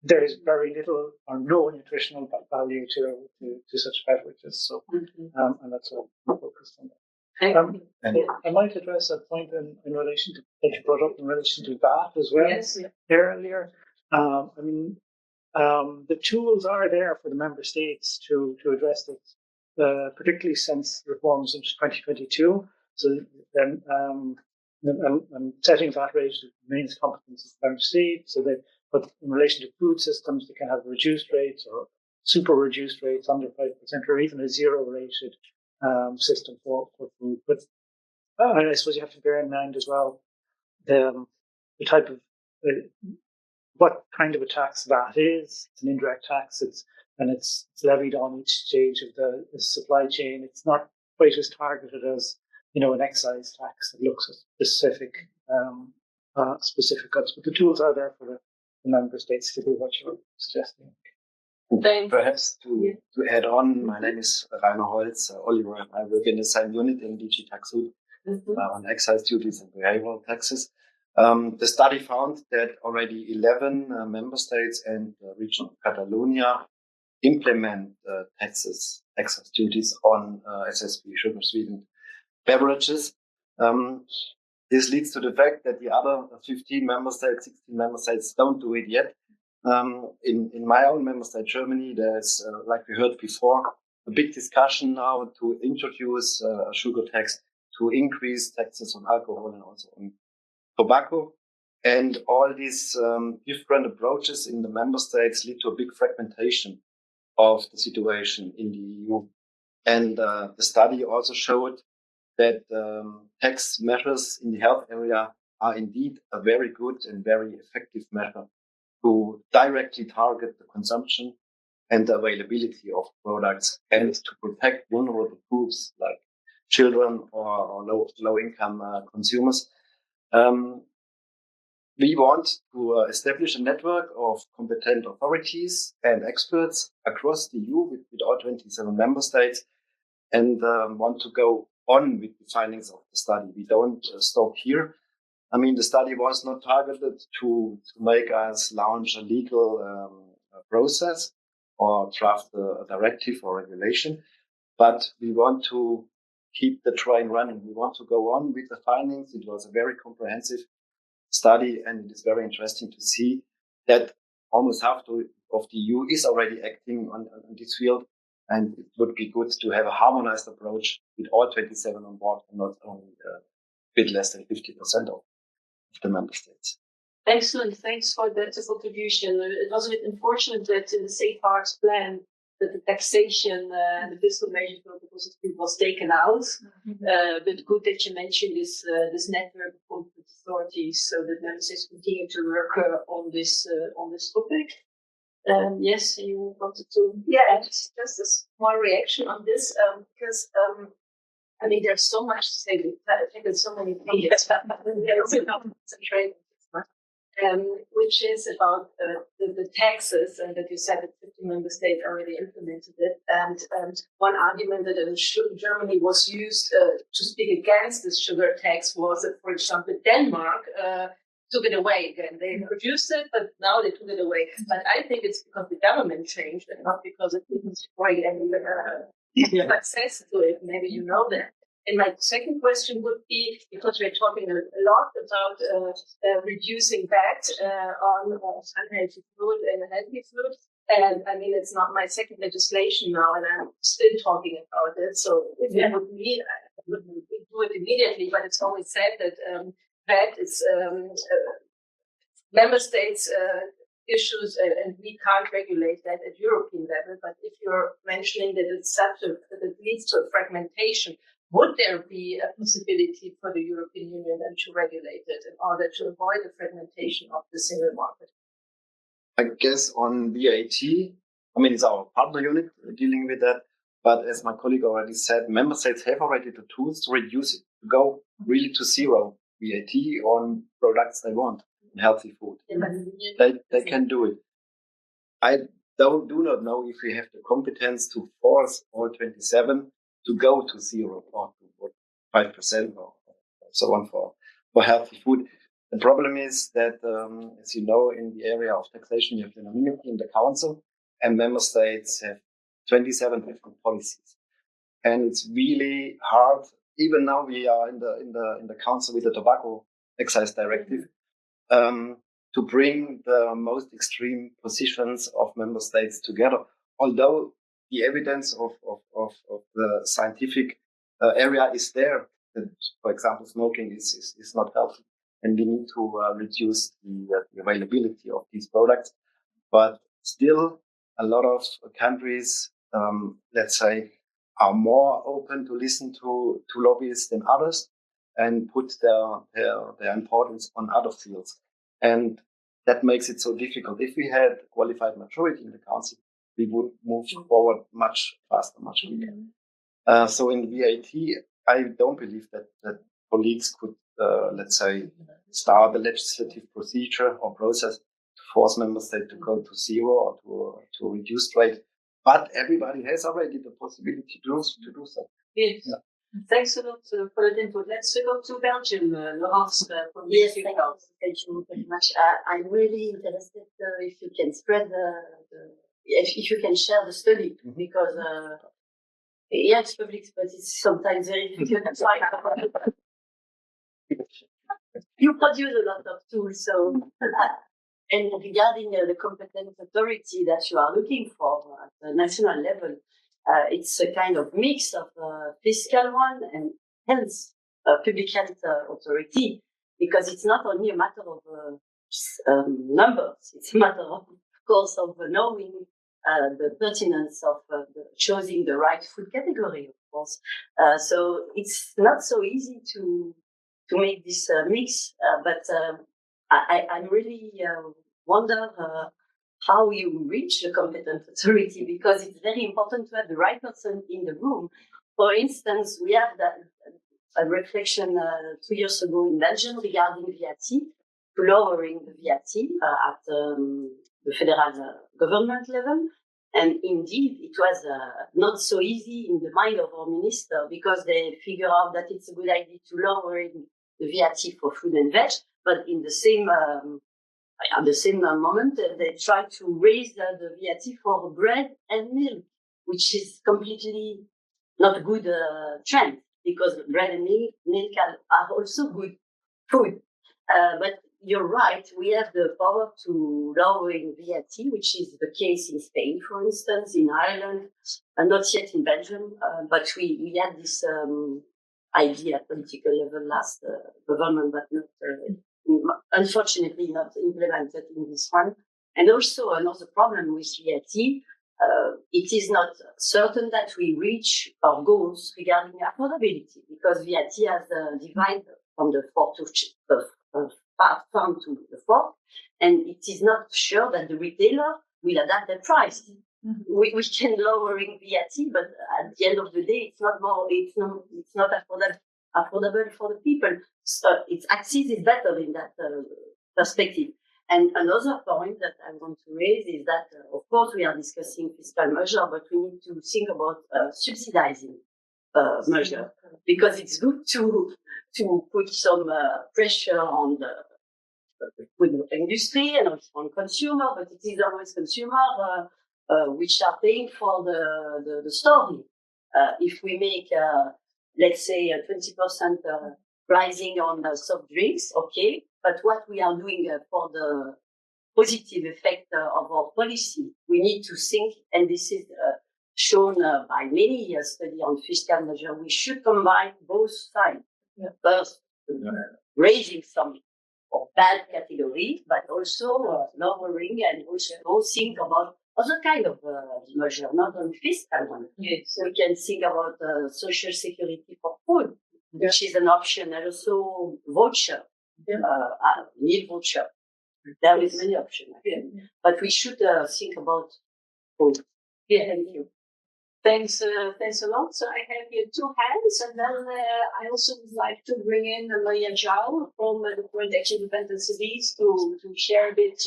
there is very little or no nutritional value to such beverages. So, and that's what we're focused on. I might address a point in relation to that you brought up in relation to VAT as well. Yes. Earlier. The tools are there for the member states to address this, particularly since reforms in 2022. So then, setting VAT rate remains competence of the member state. But in relation to food systems, they can have reduced rates or super reduced rates under 5%, or even a zero rated system for food. But I suppose you have to bear in mind as well the type of what kind of a tax VAT is. It's an indirect tax. It's levied on each stage of the supply chain. It's not quite as targeted as an excise tax that looks at specific goods. But the tools are there for the member states to do what you're suggesting. Perhaps to add on, my name is Rainer Holz, Oliver, and I work in the same unit in DG Taxud on excise duties and behavioral taxes. The study found that already 11 member states and the region of Catalonia implement excise duties on SSB, sugar sweetened beverages. This leads to the fact that the other 16 member states don't do it yet. In my own member state, Germany, there's, like we heard before, a big discussion now to introduce a sugar tax, to increase taxes on alcohol and also on tobacco. And all these different approaches in the member states lead to a big fragmentation of the situation in the EU. And the study also showed that tax measures in the health area are indeed a very good and very effective measure to directly target the consumption and the availability of products, and to protect vulnerable groups like children or low-income consumers. We want to establish a network of competent authorities and experts across the EU with all 27 member states, and want to go on with the findings of the study. We don't stop here. I mean, the study was not targeted to make us launch a legal process or draft a directive or regulation, but we want to keep the train running. We want to go on with the findings. It was a very comprehensive study, and it is very interesting to see that almost half of the EU is already acting on this field. And it would be good to have a harmonized approach with all 27 on board and not only a bit less than 50% of the member states. Excellent. Thanks for that contribution. It was a bit unfortunate that in the Safe Harbors plan that the taxation and the fiscal measures was taken out. But good that you mentioned this network of competent authorities so that member states continue to work on this topic. Yes, you wanted to? Yeah, just a small reaction on this, because I mean, there's so much to say. I think there's so many things. Which is about the taxes, and that you said that 50 member states already implemented it. And one argument that in Germany was used to speak against this sugar tax was that, for example, Denmark took it away again. They introduced it, but now they took it away. But I think it's because the government changed and not because it didn't bring any success to it. Maybe you know that. And my second question would be, because we're talking a lot about reducing VAT on unhealthy food and healthy food. And I mean, it's not my second legislation now, and I'm still talking about it. So if I would need, I wouldn't do it immediately, but it's always said that VAT is member states issues, and we can't regulate that at European level. But if you're mentioning that it's such that it leads to a fragmentation, would there be a possibility for the European Union then to regulate it in order to avoid the fragmentation of the single market? I guess on VAT, I mean, it's our partner unit dealing with that. But as my colleague already said, member states have already the tools to reduce it, to go really to zero VAT on products they want, healthy food. They can do it. I do not know if we have the competence to force all 27 to go to zero or to 5% or so on for healthy food. The problem is that, as you know, in the area of taxation, you have unanimity in the council, and member states have 27 different policies, and it's really hard. Even now, we are in the council with the tobacco excise directive to bring the most extreme positions of member states together. Although the evidence of the scientific area is there that, for example, smoking is not healthy, and we need to reduce the availability of these products. But still, a lot of countries, let's say, are more open to listen to lobbyists than others and put their importance on other fields. And that makes it so difficult. If we had qualified majority in the council, we would move forward much faster, much quicker. So in VAT, I don't believe that colleagues could, let's say, start a legislative procedure or process to force member states to go to zero or to reduce trade. But everybody has already the possibility to do so. Yes. Yeah. Thanks a lot for that input. Let's go to Belgium, Laurence. Yes, thank you very much. I'm really interested if you can spread if you can share the study, because yeah, it's public, but it's sometimes very difficult to find. You produce a lot of tools, so and regarding the competent authority that you are looking for at the national level, it's a kind of mix of fiscal one and health, public health authority, because it's not only a matter of numbers, it's a matter of course of knowing the pertinence of choosing the right food category, of course. So it's not so easy to make this mix, but I really wonder how you reach the competent authority, because it's very important to have the right person in the room. For instance, we have a reflection 2 years ago in Belgium regarding VAT, to lowering the VAT at the federal government level. And indeed, it was not so easy in the mind of our minister, because they figure out that it's a good idea to lower the VAT for food and veg, but in the same at the same moment, they try to raise the VAT for bread and milk, which is completely not a good trend, because bread and milk are also good food. But you're right, we have the power to lowering VAT, which is the case in Spain, for instance, in Ireland, and not yet in Belgium, but we had this idea at political level last government, but not unfortunately not implemented in this one. And also another problem with VAT, it is not certain that we reach our goals regarding affordability, because VAT has a divide from the farm to the fork, and it is not sure that the retailer will adapt the price. We can lowering VAT, but at the end of the day, it's not affordable for the people. So its access is better in that perspective. And another point that I want to raise is that, of course, we are discussing fiscal measure, but we need to think about subsidizing measure, because it's good to put some pressure on the food industry and also on consumer, but it is always consumer which are paying for the story. If we make, let's say, a 20% rising on soft drinks, okay, but what we are doing for the positive effect of our policy, we need to think, and this is shown by many studies on fiscal measure, we should combine both sides. First, raising some bad categories, but also lowering, and also think about other kind of measure, not only fiscal one. So we can think about social security for food, which is an option, and also voucher, meal voucher. There is many options, but we should think about food. Thank you. Thanks a lot. So I have here two hands, and then I also would like to bring in Maria Zhao from the Foreign Action Independent Cities to share a bit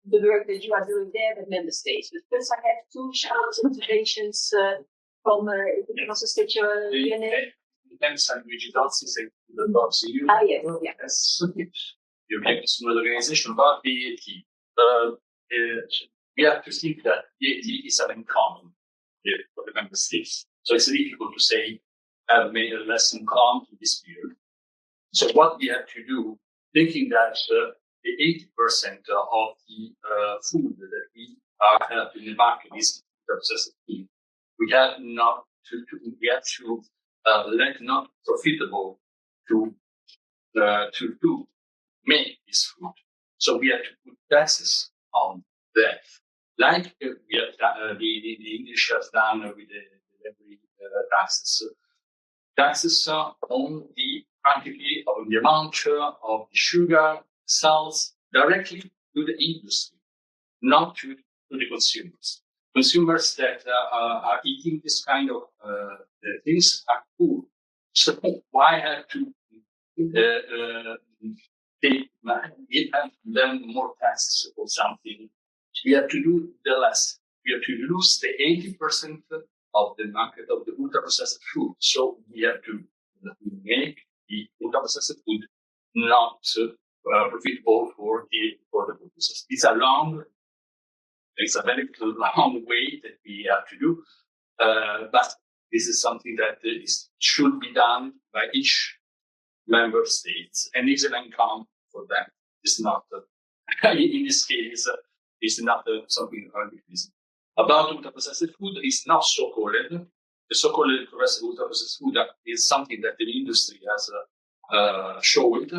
the work that you are doing there with member states. But first, I have two shout invitations from the constituent Yes. European Consumer Organization about VAT. We have to think that VAT is an income for the member states. So it's difficult to say have made a less income in this period. So what we have to do, thinking that the 80% of the food that we have in the market is processed food, we have to let not profitable to make this food. So we have to put taxes on that. Like we have the English has done with the delivery taxes. Taxes on the quantity, on the amount of the sugar, salts, directly to the industry, not to the consumers. Consumers that are eating this kind of things are poor. So why have to give them more taxes or something? We have to do the less. We have to lose the 80% of the market of the ultra-processed food. So we have to make the ultra-processed food not profitable for the producers. It's a very long way that we have to do, but this is something that should be done by each member state, and is an income for them. It's not, in this case, it's not something artificial. About ultra-processed food, it's not so-called. The so-called ultra-processed food is something that the industry has showed,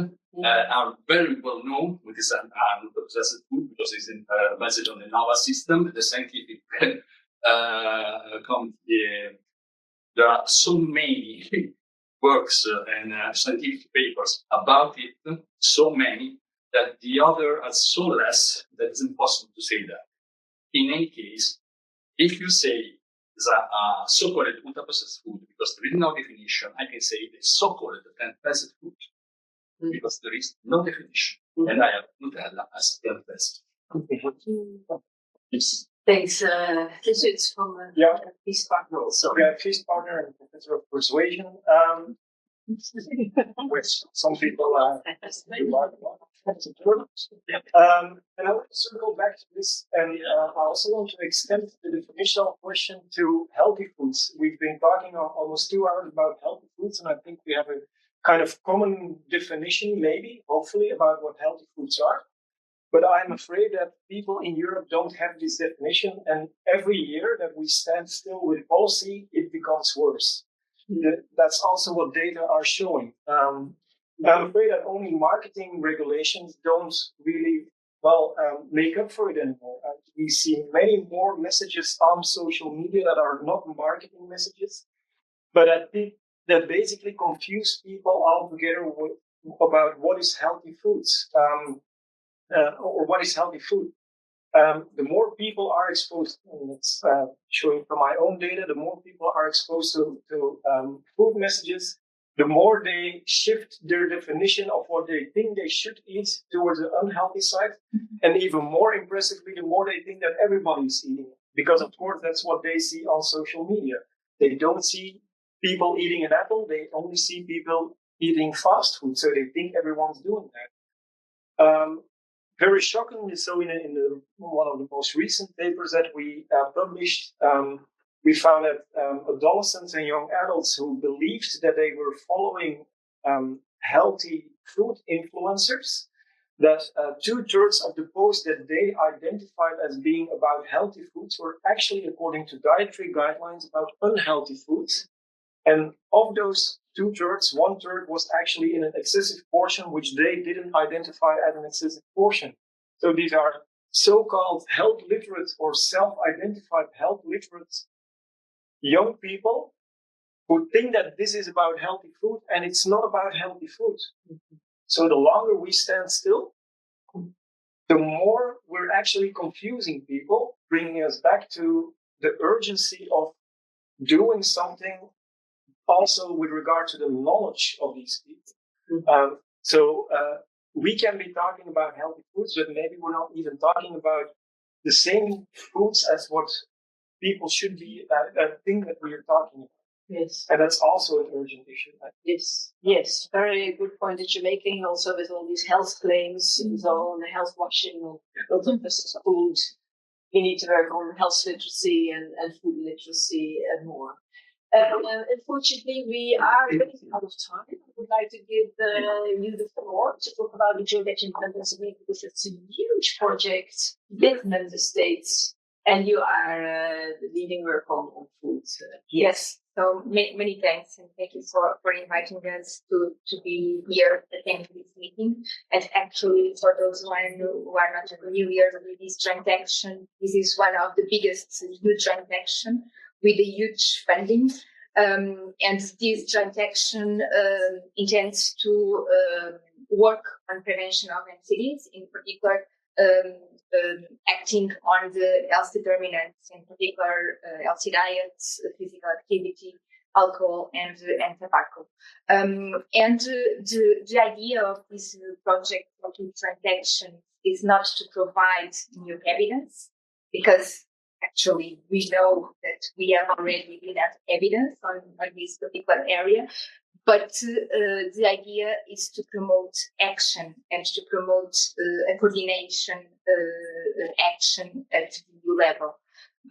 are very well known with this ultra-processed food, because it's based on the NOVA system, the scientific there are so many works and scientific papers about it, so many, that the other are so less that it's impossible to say that. In any case, if you say the so-called ultra-processed food, because there is no definition, I can say the so-called plant-based food, because there is no definition, and I have Nutella as plant-based. Yes. Thanks. This is from a peace partner also. Yeah, peace partner and professor of persuasion. Which some people and I want to circle back to this, and I also want to extend the definitional question to healthy foods. We've been talking almost 2 hours about healthy foods, and I think we have a kind of common definition, maybe, hopefully, about what healthy foods are. But I'm afraid that people in Europe don't have this definition, and every year that we stand still with policy, it becomes worse. That's also what data are showing. I'm afraid that only marketing regulations don't really make up for it anymore. We see many more messages on social media that are not marketing messages, but I think that basically confuse people altogether about what is healthy foods. Or what is healthy food. The more people are exposed, and it's showing from my own data, the more people are exposed to food messages, the more they shift their definition of what they think they should eat towards the unhealthy side. And even more impressively, the more they think that everybody's eating it. Because, of course, that's what they see on social media. They don't see people eating an apple, they only see people eating fast food. So they think everyone's doing that. Very shockingly so, in one of the most recent papers that we published, we found that adolescents and young adults who believed that they were following healthy food influencers, that 2/3 of the posts that they identified as being about healthy foods were actually, according to dietary guidelines, about unhealthy foods. And of those 2/3, 1/3 was actually in an excessive portion, which they didn't identify as an excessive portion. So these are so-called health literate or self-identified health literate young people who think that this is about healthy food, and it's not about healthy food. So the longer we stand still, the more we're actually confusing people, bringing us back to the urgency of doing something also with regard to the knowledge of these people. We can be talking about healthy foods, but maybe we're not even talking about the same foods as what people should be think that we are talking about. Yes. And that's also an urgent issue. Yes. Very good point that you're making, also with all these health claims and so on, the health washing of lots of food. We need to work on health literacy and food literacy and more. Unfortunately, we are running out of time. I would like to give you the floor to talk about the geodetic diversity, because it's a huge project, big member states, and you are leading work on food. Yes. So many thanks, and thank you for inviting us to be here attending this meeting. And actually, for those who are not familiar with this transaction, this is one of the biggest huge transaction with a huge funding. And this transaction intends to work on prevention of NCDs, in particular acting on the health determinants, in particular healthy diets, physical activity, alcohol, and tobacco. And the idea of this project of transaction is not to provide new evidence, because actually we know that we have already enough evidence on this particular area. But the idea is to promote action and to promote a coordination action at the EU level.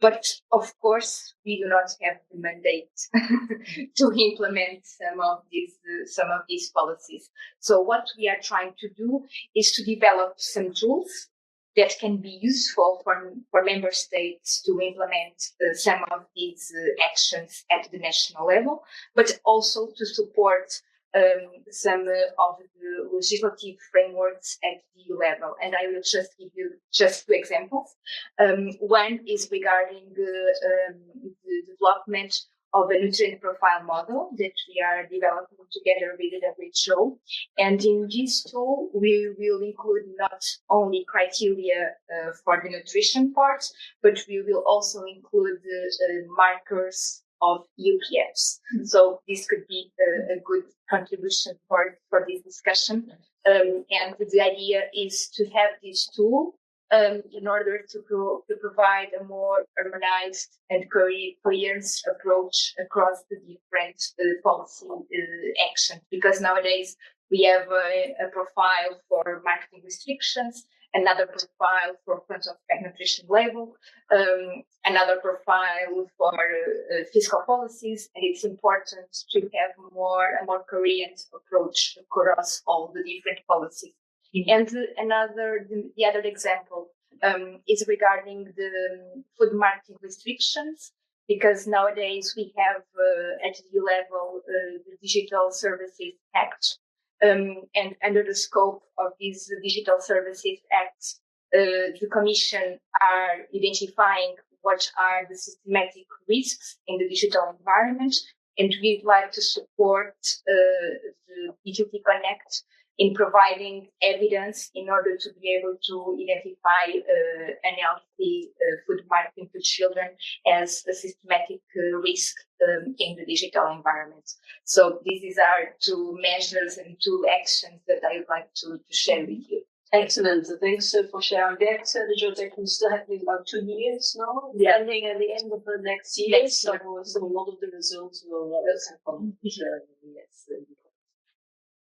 But of course, we do not have the mandate to implement some of these policies. So what we are trying to do is to develop some tools that can be useful for member states to implement some of these actions at the national level, but also to support some of the legislative frameworks at the EU level. And I will just give you just 2 examples. One is regarding the development of a nutrient profile model that we are developing together with the WHO. And in this tool, we will include not only criteria for the nutrition part, but we will also include markers of UPFs. So this could be a good contribution for this discussion. And the idea is to have this tool in order to provide a more harmonized and coherent approach across the different policy actions. Because nowadays we have a profile for marketing restrictions, another profile for front of pack nutrition label, another profile for fiscal policies, and it's important to have a more coherent approach across all the different policies. And the other example is regarding the food marketing restrictions, because nowadays we have at EU level the Digital Services Act, and under the scope of this Digital Services Act, the Commission are identifying what are the systematic risks in the digital environment, and we'd like to support the B2B Connect in providing evidence in order to be able to identify unhealthy food marketing to children as a systematic risk in the digital environment. So these are two measures and two actions that I would like to share with you. Excellent. Thanks for sharing that. The project is still happening about 2 years now, ending at the end of the next year. So a lot of the results will come. Yes.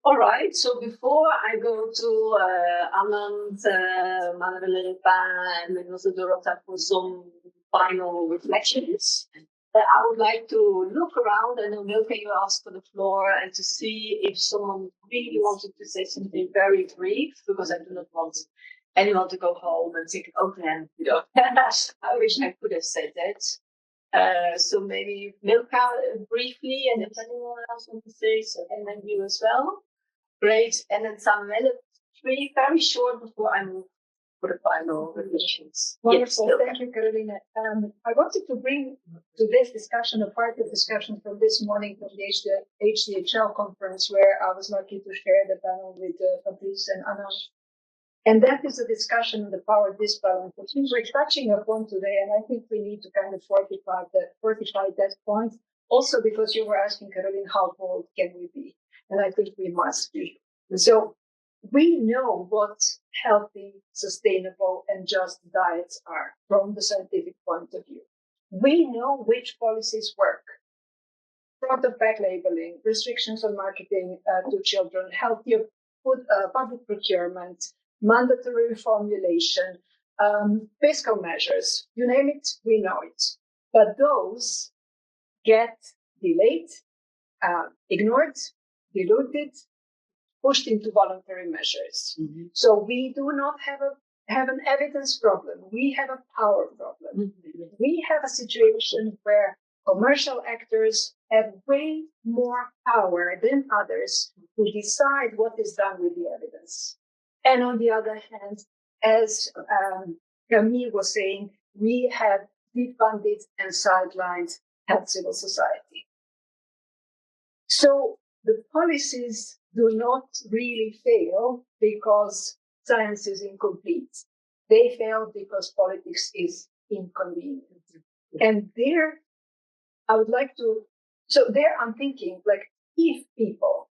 All right. So before I go to Anand, Manuela, Ripa, and also Dorota for some final reflections, I would like to look around, and then Milka, you ask for the floor, and to see if someone really wanted to say something very brief, because I do not want anyone to go home and think, oh, man, I wish I could have said that. So maybe Milka briefly, and if anyone else wants to say so, and then you as well. Great. And then Samuel, very short before I move for the final reflections. Wonderful. Yes, thank you, Carolina. I wanted to bring to this discussion a part of discussion from this morning from the HDHL conference, where I was lucky to share the panel with Fabrice and Anna. And that is a discussion on the power disbalance, which we're touching upon today. And I think we need to kind of fortify that point. Also, because you were asking, Caroline, how bold can we be? And I think we must be. So we know what healthy, sustainable, and just diets are from the scientific point of view. We know which policies work. Front of pack labeling, restrictions on marketing to children, healthier food, public procurement, mandatory reformulation, fiscal measures, you name it, we know it. But those get delayed, ignored, diluted, pushed into voluntary measures. Mm-hmm. So we do not have an evidence problem. We have a power problem. Mm-hmm. We have a situation where commercial actors have way more power than others to decide what is done with the evidence. And on the other hand, as Camille was saying, we have defunded and sidelined health civil society. So the policies do not really fail because science is incomplete. They fail because politics is inconvenient. And there, I would like to, so there I'm thinking, like, if people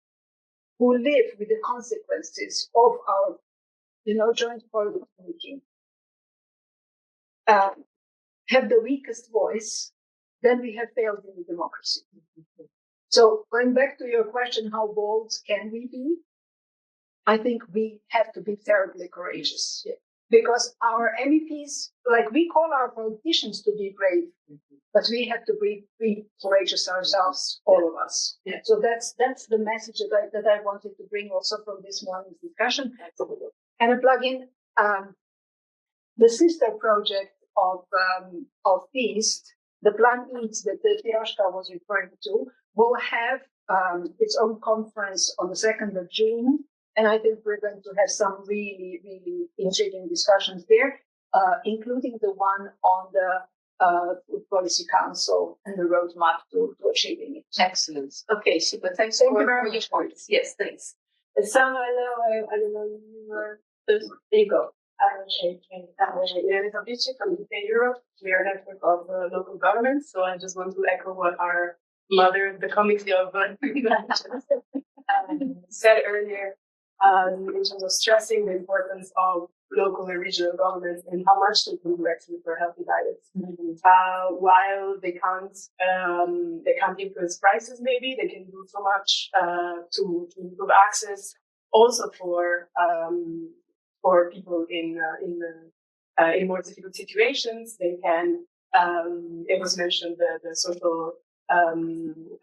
who live with the consequences of our, joint policy making, have the weakest voice, then we have failed in the democracy. So going back to your question, how bold can we be? I think we have to be terribly courageous. Yeah. Because our MEPs, like, we call our politicians to be brave, but we have to be courageous ourselves, all of us. Yeah. So that's the message that I wanted to bring also from this morning's discussion. And a plug-in, the sister project of FEAST, the Plan EAT that Piroshka was referring to, will have its own conference on the 2nd of June. And I think we're going to have some really, really intriguing discussions there, including the one on the Food Policy Council and the roadmap to achieving it. Excellent. Okay, super. Thank you for your points. Yes, thanks. Samuel, I don't know, you were first. There you go. Irene Fabrici from UK Europe. We are a network of local governments, so I just want to echo what our mother, the committee of said earlier, in terms of stressing the importance of local and regional governments and how much they can do actually for healthy diets. While they can't influence prices, maybe they can do so much to improve access, also for people in more difficult situations. They can. It was mentioned the social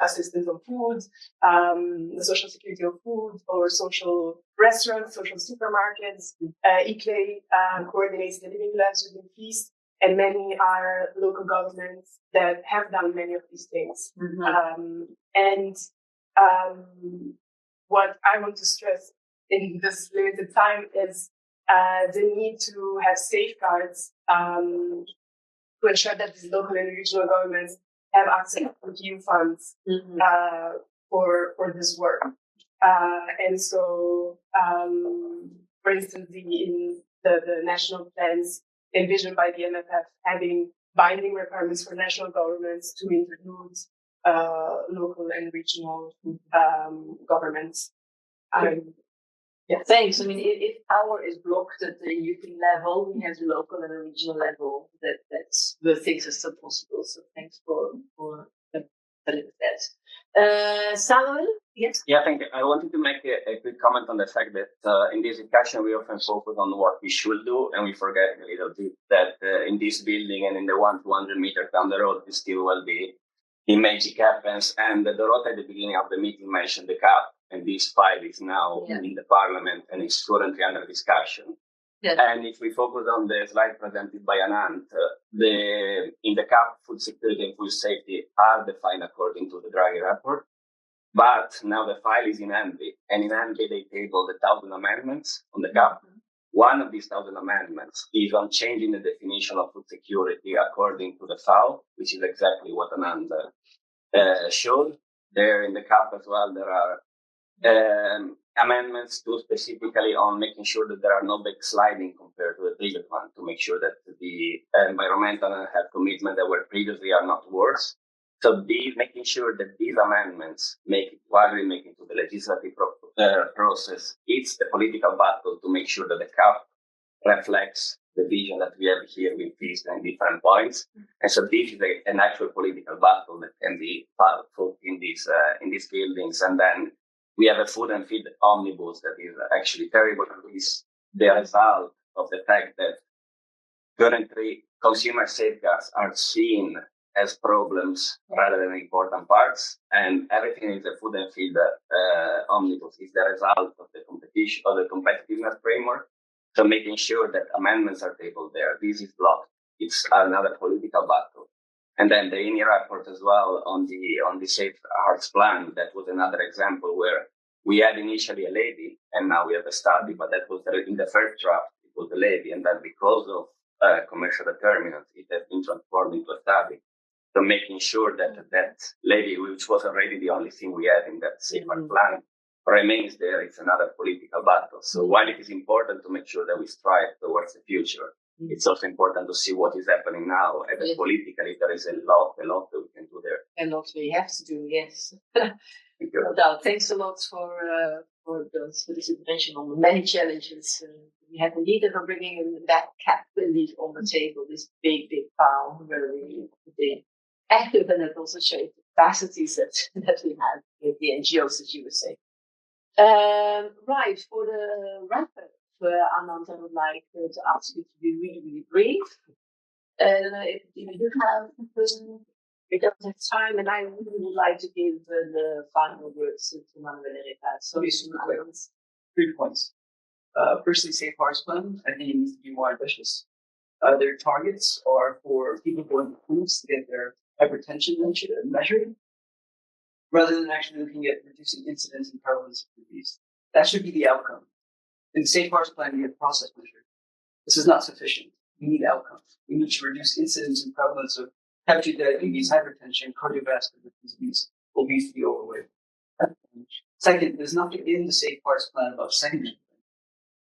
assistance on food, the social security of food, or social restaurants, social supermarkets. ICLE coordinates the living labs within Feast, and many are local governments that have done many of these things. What I want to stress in this limited time is the need to have safeguards to ensure that these local and regional governments have access to EU funds for this work. And so, for instance, the national plans envisioned by the MFF having binding requirements for national governments to include local and regional governments. Yeah, thanks. I mean, if power is blocked at the European level, we have the local and the regional level. That's the things are still possible. So thanks for telling that. Samuel, yes. Yeah, thank you. I wanted to make a quick comment on the fact that in this discussion we often focus on what we should do, and we forget a little bit that in this building and in the 200 meters down the road, this still will be the magic happens. And Dorota at the beginning of the meeting mentioned the CAP. And this file is now in the parliament and is currently under discussion. Yes. And if we focus on the slide presented by Anand, in the CAP, food security and food safety are defined according to the Draghi report. But now the file is in ENVI, and in ENVI they tabled 1,000 amendments on the CAP. One of these 1,000 amendments is on changing the definition of food security according to the FAO, which is exactly what Anand showed. There in the CAP as well, there are amendments to specifically on making sure that there are no backsliding compared to the previous one, to make sure that the environmental and health commitment that were previously are not worse. So making sure that these amendments while we make it to the legislative process, it's the political battle to make sure that the CAP reflects the vision that we have here with these and different points. And so this is an actual political battle that can be fought in these buildings. And then we have a food and feed omnibus that is actually terrible. It's the result of the fact that currently consumer safeguards are seen as problems rather than important parts, and everything in the food and feed omnibus is the result of the competition or the competitiveness framework. So making sure that amendments are tabled there, this is blocked. It's another political battle. And then the INI report as well on the Safe Hearts Plan, that was another example where we had initially a levy and now we have a study, but that was in the first draft, it was a levy, and then because of commercial determinants, it has been transformed into a study. So making sure that that levy, which was already the only thing we had in that Safe Hearts Plan, remains there. It's another political battle. So while it is important to make sure that we strive towards the future, it's also important to see what is happening now. And politically, there is a lot that we can do there. And what we have to do, yes. Thank you. No doubt. Thanks a lot for this intervention on the many challenges. We have indeed for bringing in that cap indeed on the table, this big file where we the active, and it also shows the capacities that we have with the NGOs, as you were saying. Right, for the wrap-up, Anand, I would like to ask you to be really, really brief. If you do have, we don't have time, and I really would like to give the final words to Manuela and Ripa. So, 3 points. Firstly, Safe Hearts Plan, I think it needs to be more ambitious. Their targets are for people going to foods to get their hypertension measured, rather than actually looking at reducing incidence and prevalence of disease. That should be the outcome. In the Safe Hearts Plan, we have process measure. This is not sufficient. We need outcomes. We need to reduce incidence and prevalence of type 2 diabetes, hypertension, cardiovascular disease, obesity, overweight. Second, there's nothing in the Safe Hearts Plan about secondary prevention.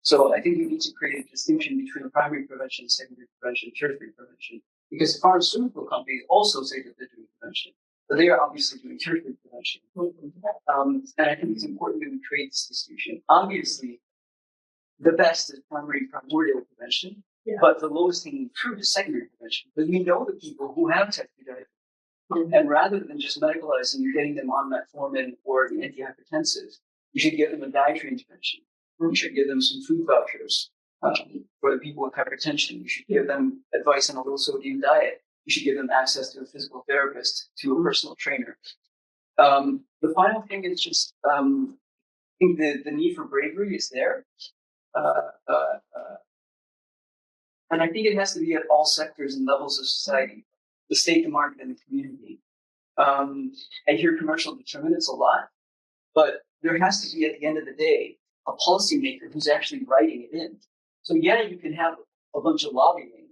So I think we need to create a distinction between primary prevention, secondary prevention, tertiary prevention, because the pharmaceutical companies also say that they're doing prevention. But they are obviously doing tertiary prevention. And I think it's important that we create this distinction. Obviously, the best is primordial prevention, but the lowest hanging fruit is secondary prevention. Because we know the people who have type 2 diabetes, and rather than just medicalizing and getting them on metformin or the antihypertensive, you should give them a dietary intervention. You should give them some food vouchers for the people with hypertension. You should give them advice on a low sodium diet. You should give them access to a physical therapist, to a personal trainer. The final thing is just, I think the need for bravery is there. And I think it has to be at all sectors and levels of society, the state, the market, and the community. I hear commercial determinants a lot, but there has to be, at the end of the day, a policymaker who's actually writing it in. So yeah, you can have a bunch of lobbying,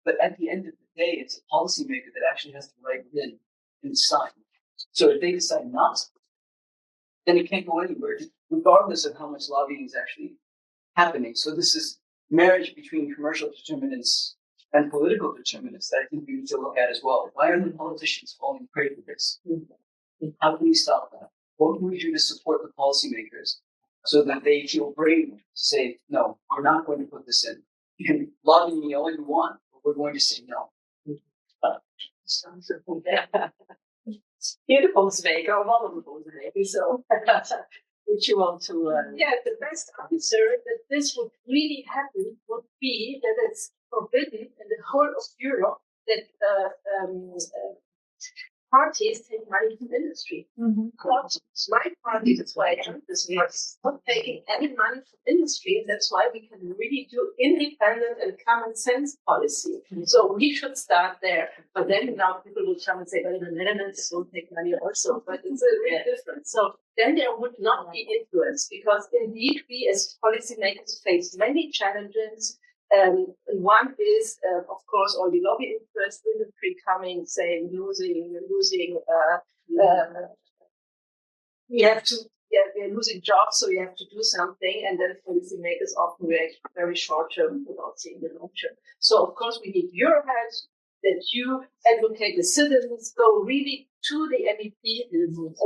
but at the end of the day, it's a policymaker that actually has to write it in and sign. So if they decide not to, then it can't go anywhere, regardless of how much lobbying is actually happening. So this is marriage between commercial determinants and political determinants that I think we need to look at as well. Why are the politicians falling prey to this? How can we stop that? What can we do to support the policymakers so that they feel brave to say, no, we're not going to put this in. You can lobby me all you want, but we're going to say no. You're the policymaker, or one of the policymakers, so would you want to... Yeah, the best answer that this would really happen would be that it's forbidden in the whole of Europe that parties take money from industry. Not my party, that's why I joined this party, is not taking any money from industry. That's why we can really do independent and common sense policy. So we should start there. But then now people will come and say, well, the Netherlands don't take money also, but it's a real difference. So then there would not be influence, because indeed we as policymakers face many challenges. One is, of course, all the lobby interest industry coming, saying losing. We're losing jobs, so you have to do something, and then policymakers often react very short term without seeing the long term. So, of course, we need EuroHealth, that you advocate the citizens, go really to the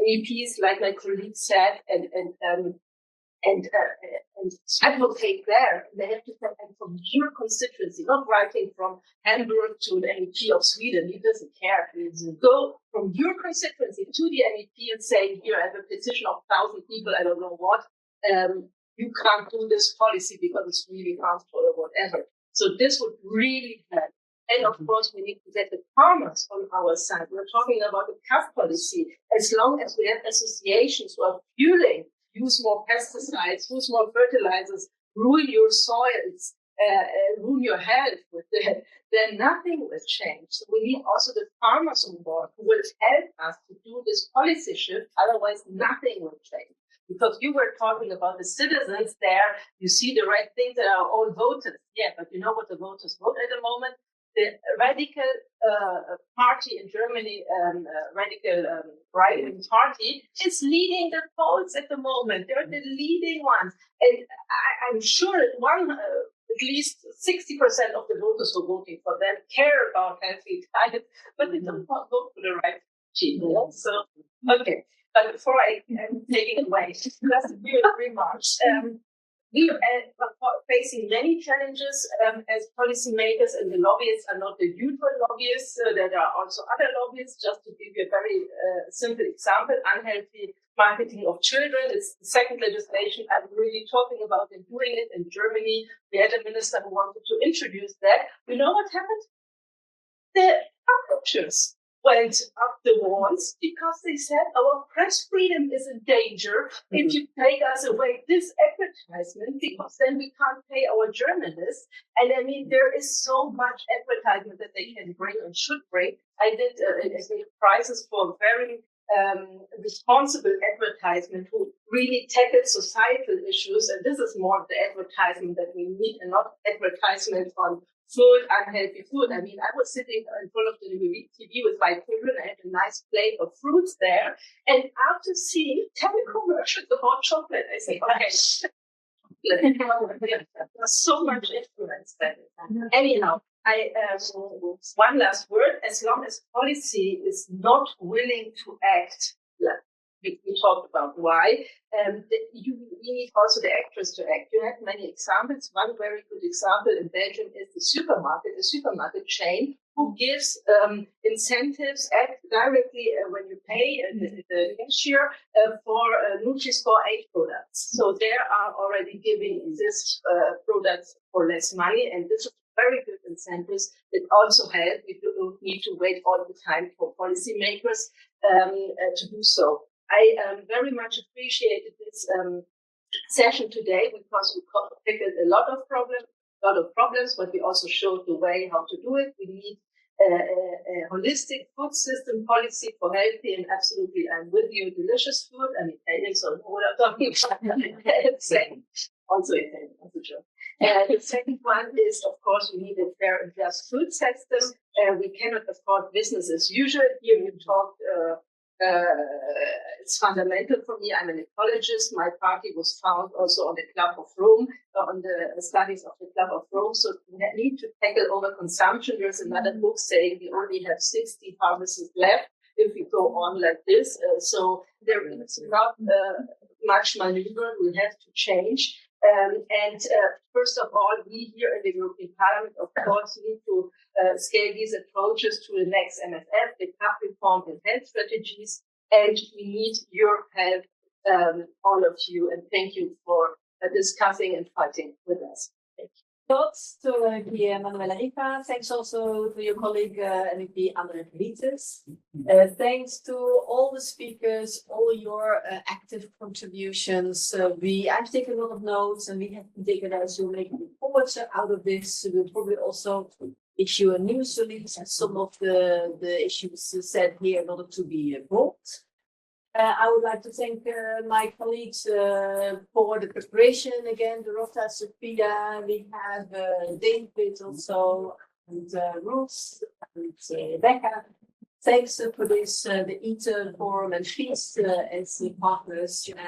MEPs, like my colleague said, and advocate there. They have to come from your constituency, not writing from Hamburg to the MEP of Sweden. He doesn't care. Go from your constituency to the MEP and say, here I have a petition of 1,000 people, I don't know what. You can't do this policy because it's really harmful or whatever. So this would really help. And of course, we need to get the farmers on our side. We're talking about the CAF policy. As long as we have associations who are fueling, use more pesticides, use more fertilizers, ruin your soils, ruin your health with that, then nothing will change. So we need also the farmers on board who will help us to do this policy shift. Otherwise, nothing will change. Because you were talking about the citizens there, you see the right things that are all voters. Yeah, but you know what the voters vote at the moment? The radical party in Germany, radical right-wing party, is leading the polls at the moment. They're the leading ones. And I'm sure that at least 60% of the voters who are voting for them care about healthy diet, but they don't vote for the right people. So, okay. But before I'm taking away, just a few remarks. We are facing many challenges as policymakers, and the lobbyists are not the usual lobbyists. There are also other lobbyists. Just to give you a very simple example, unhealthy marketing of children. It's the second legislation I'm really talking about and doing it in Germany. We had a minister who wanted to introduce that. You know what happened? The publishers went up the walls because they said our press freedom is in danger if you take us away this advertisement, because then we can't pay our journalists. And I mean, there is so much advertisement that they can bring and should bring. I did prizes for very responsible advertisement who really tackle societal issues. And this is more the advertisement that we need, and not advertisement on food, unhealthy food. I mean, I was sitting in front of the TV with my children. I had a nice plate of fruits there. And after seeing 10 commercials about chocolate, I said, okay, there's so much influence there. Anyhow, one last word. As long as policy is not willing to act, we talked about why. We need also the actors to act. You have many examples. One very good example in Belgium is the supermarket chain, who gives incentives directly when you pay the cashier for Nutri-Score 8 products. So they are already giving these products for less money, and this is very good incentives that also help. You don't need to wait all the time for policymakers to do so. I very much appreciated this session today because we tackled a lot of problems, but we also showed the way how to do it. We need a holistic food system policy for healthy and absolutely, I'm with you, delicious food. I'm Italian, so I know what I'm talking about. Also Italian, also German. The second one is, of course, we need a fair and just food system. We cannot afford business as usual. Here you talked, it's fundamental for me. I'm an ecologist. My party was found also on the Club of Rome, on the studies of the Club of Rome. So we need to tackle overconsumption. There's another book saying we only have 60 harvests left if we go on like this. So there is not much maneuver. We have to change. First of all, we here in the European Parliament, of course, need to scale these approaches to the next MFF, the CAP reform and health strategies, and we need your help, all of you, and thank you for discussing and fighting with us. Thank you. Thoughts to Manuela Ripa. Thanks also to your colleague MEP Andriukaitis. Thanks to all the speakers, all your active contributions. I've taken a lot of notes, and we have taken as you make reports out of this. We'll probably also issue a news release and some of the issues said here in order to be brought. I would like to thank my colleagues for the preparation. Again, Dorota, Sophia, we have David also, and Ruth, and Becca. Thanks for this, the ITER Forum and Feast as partners.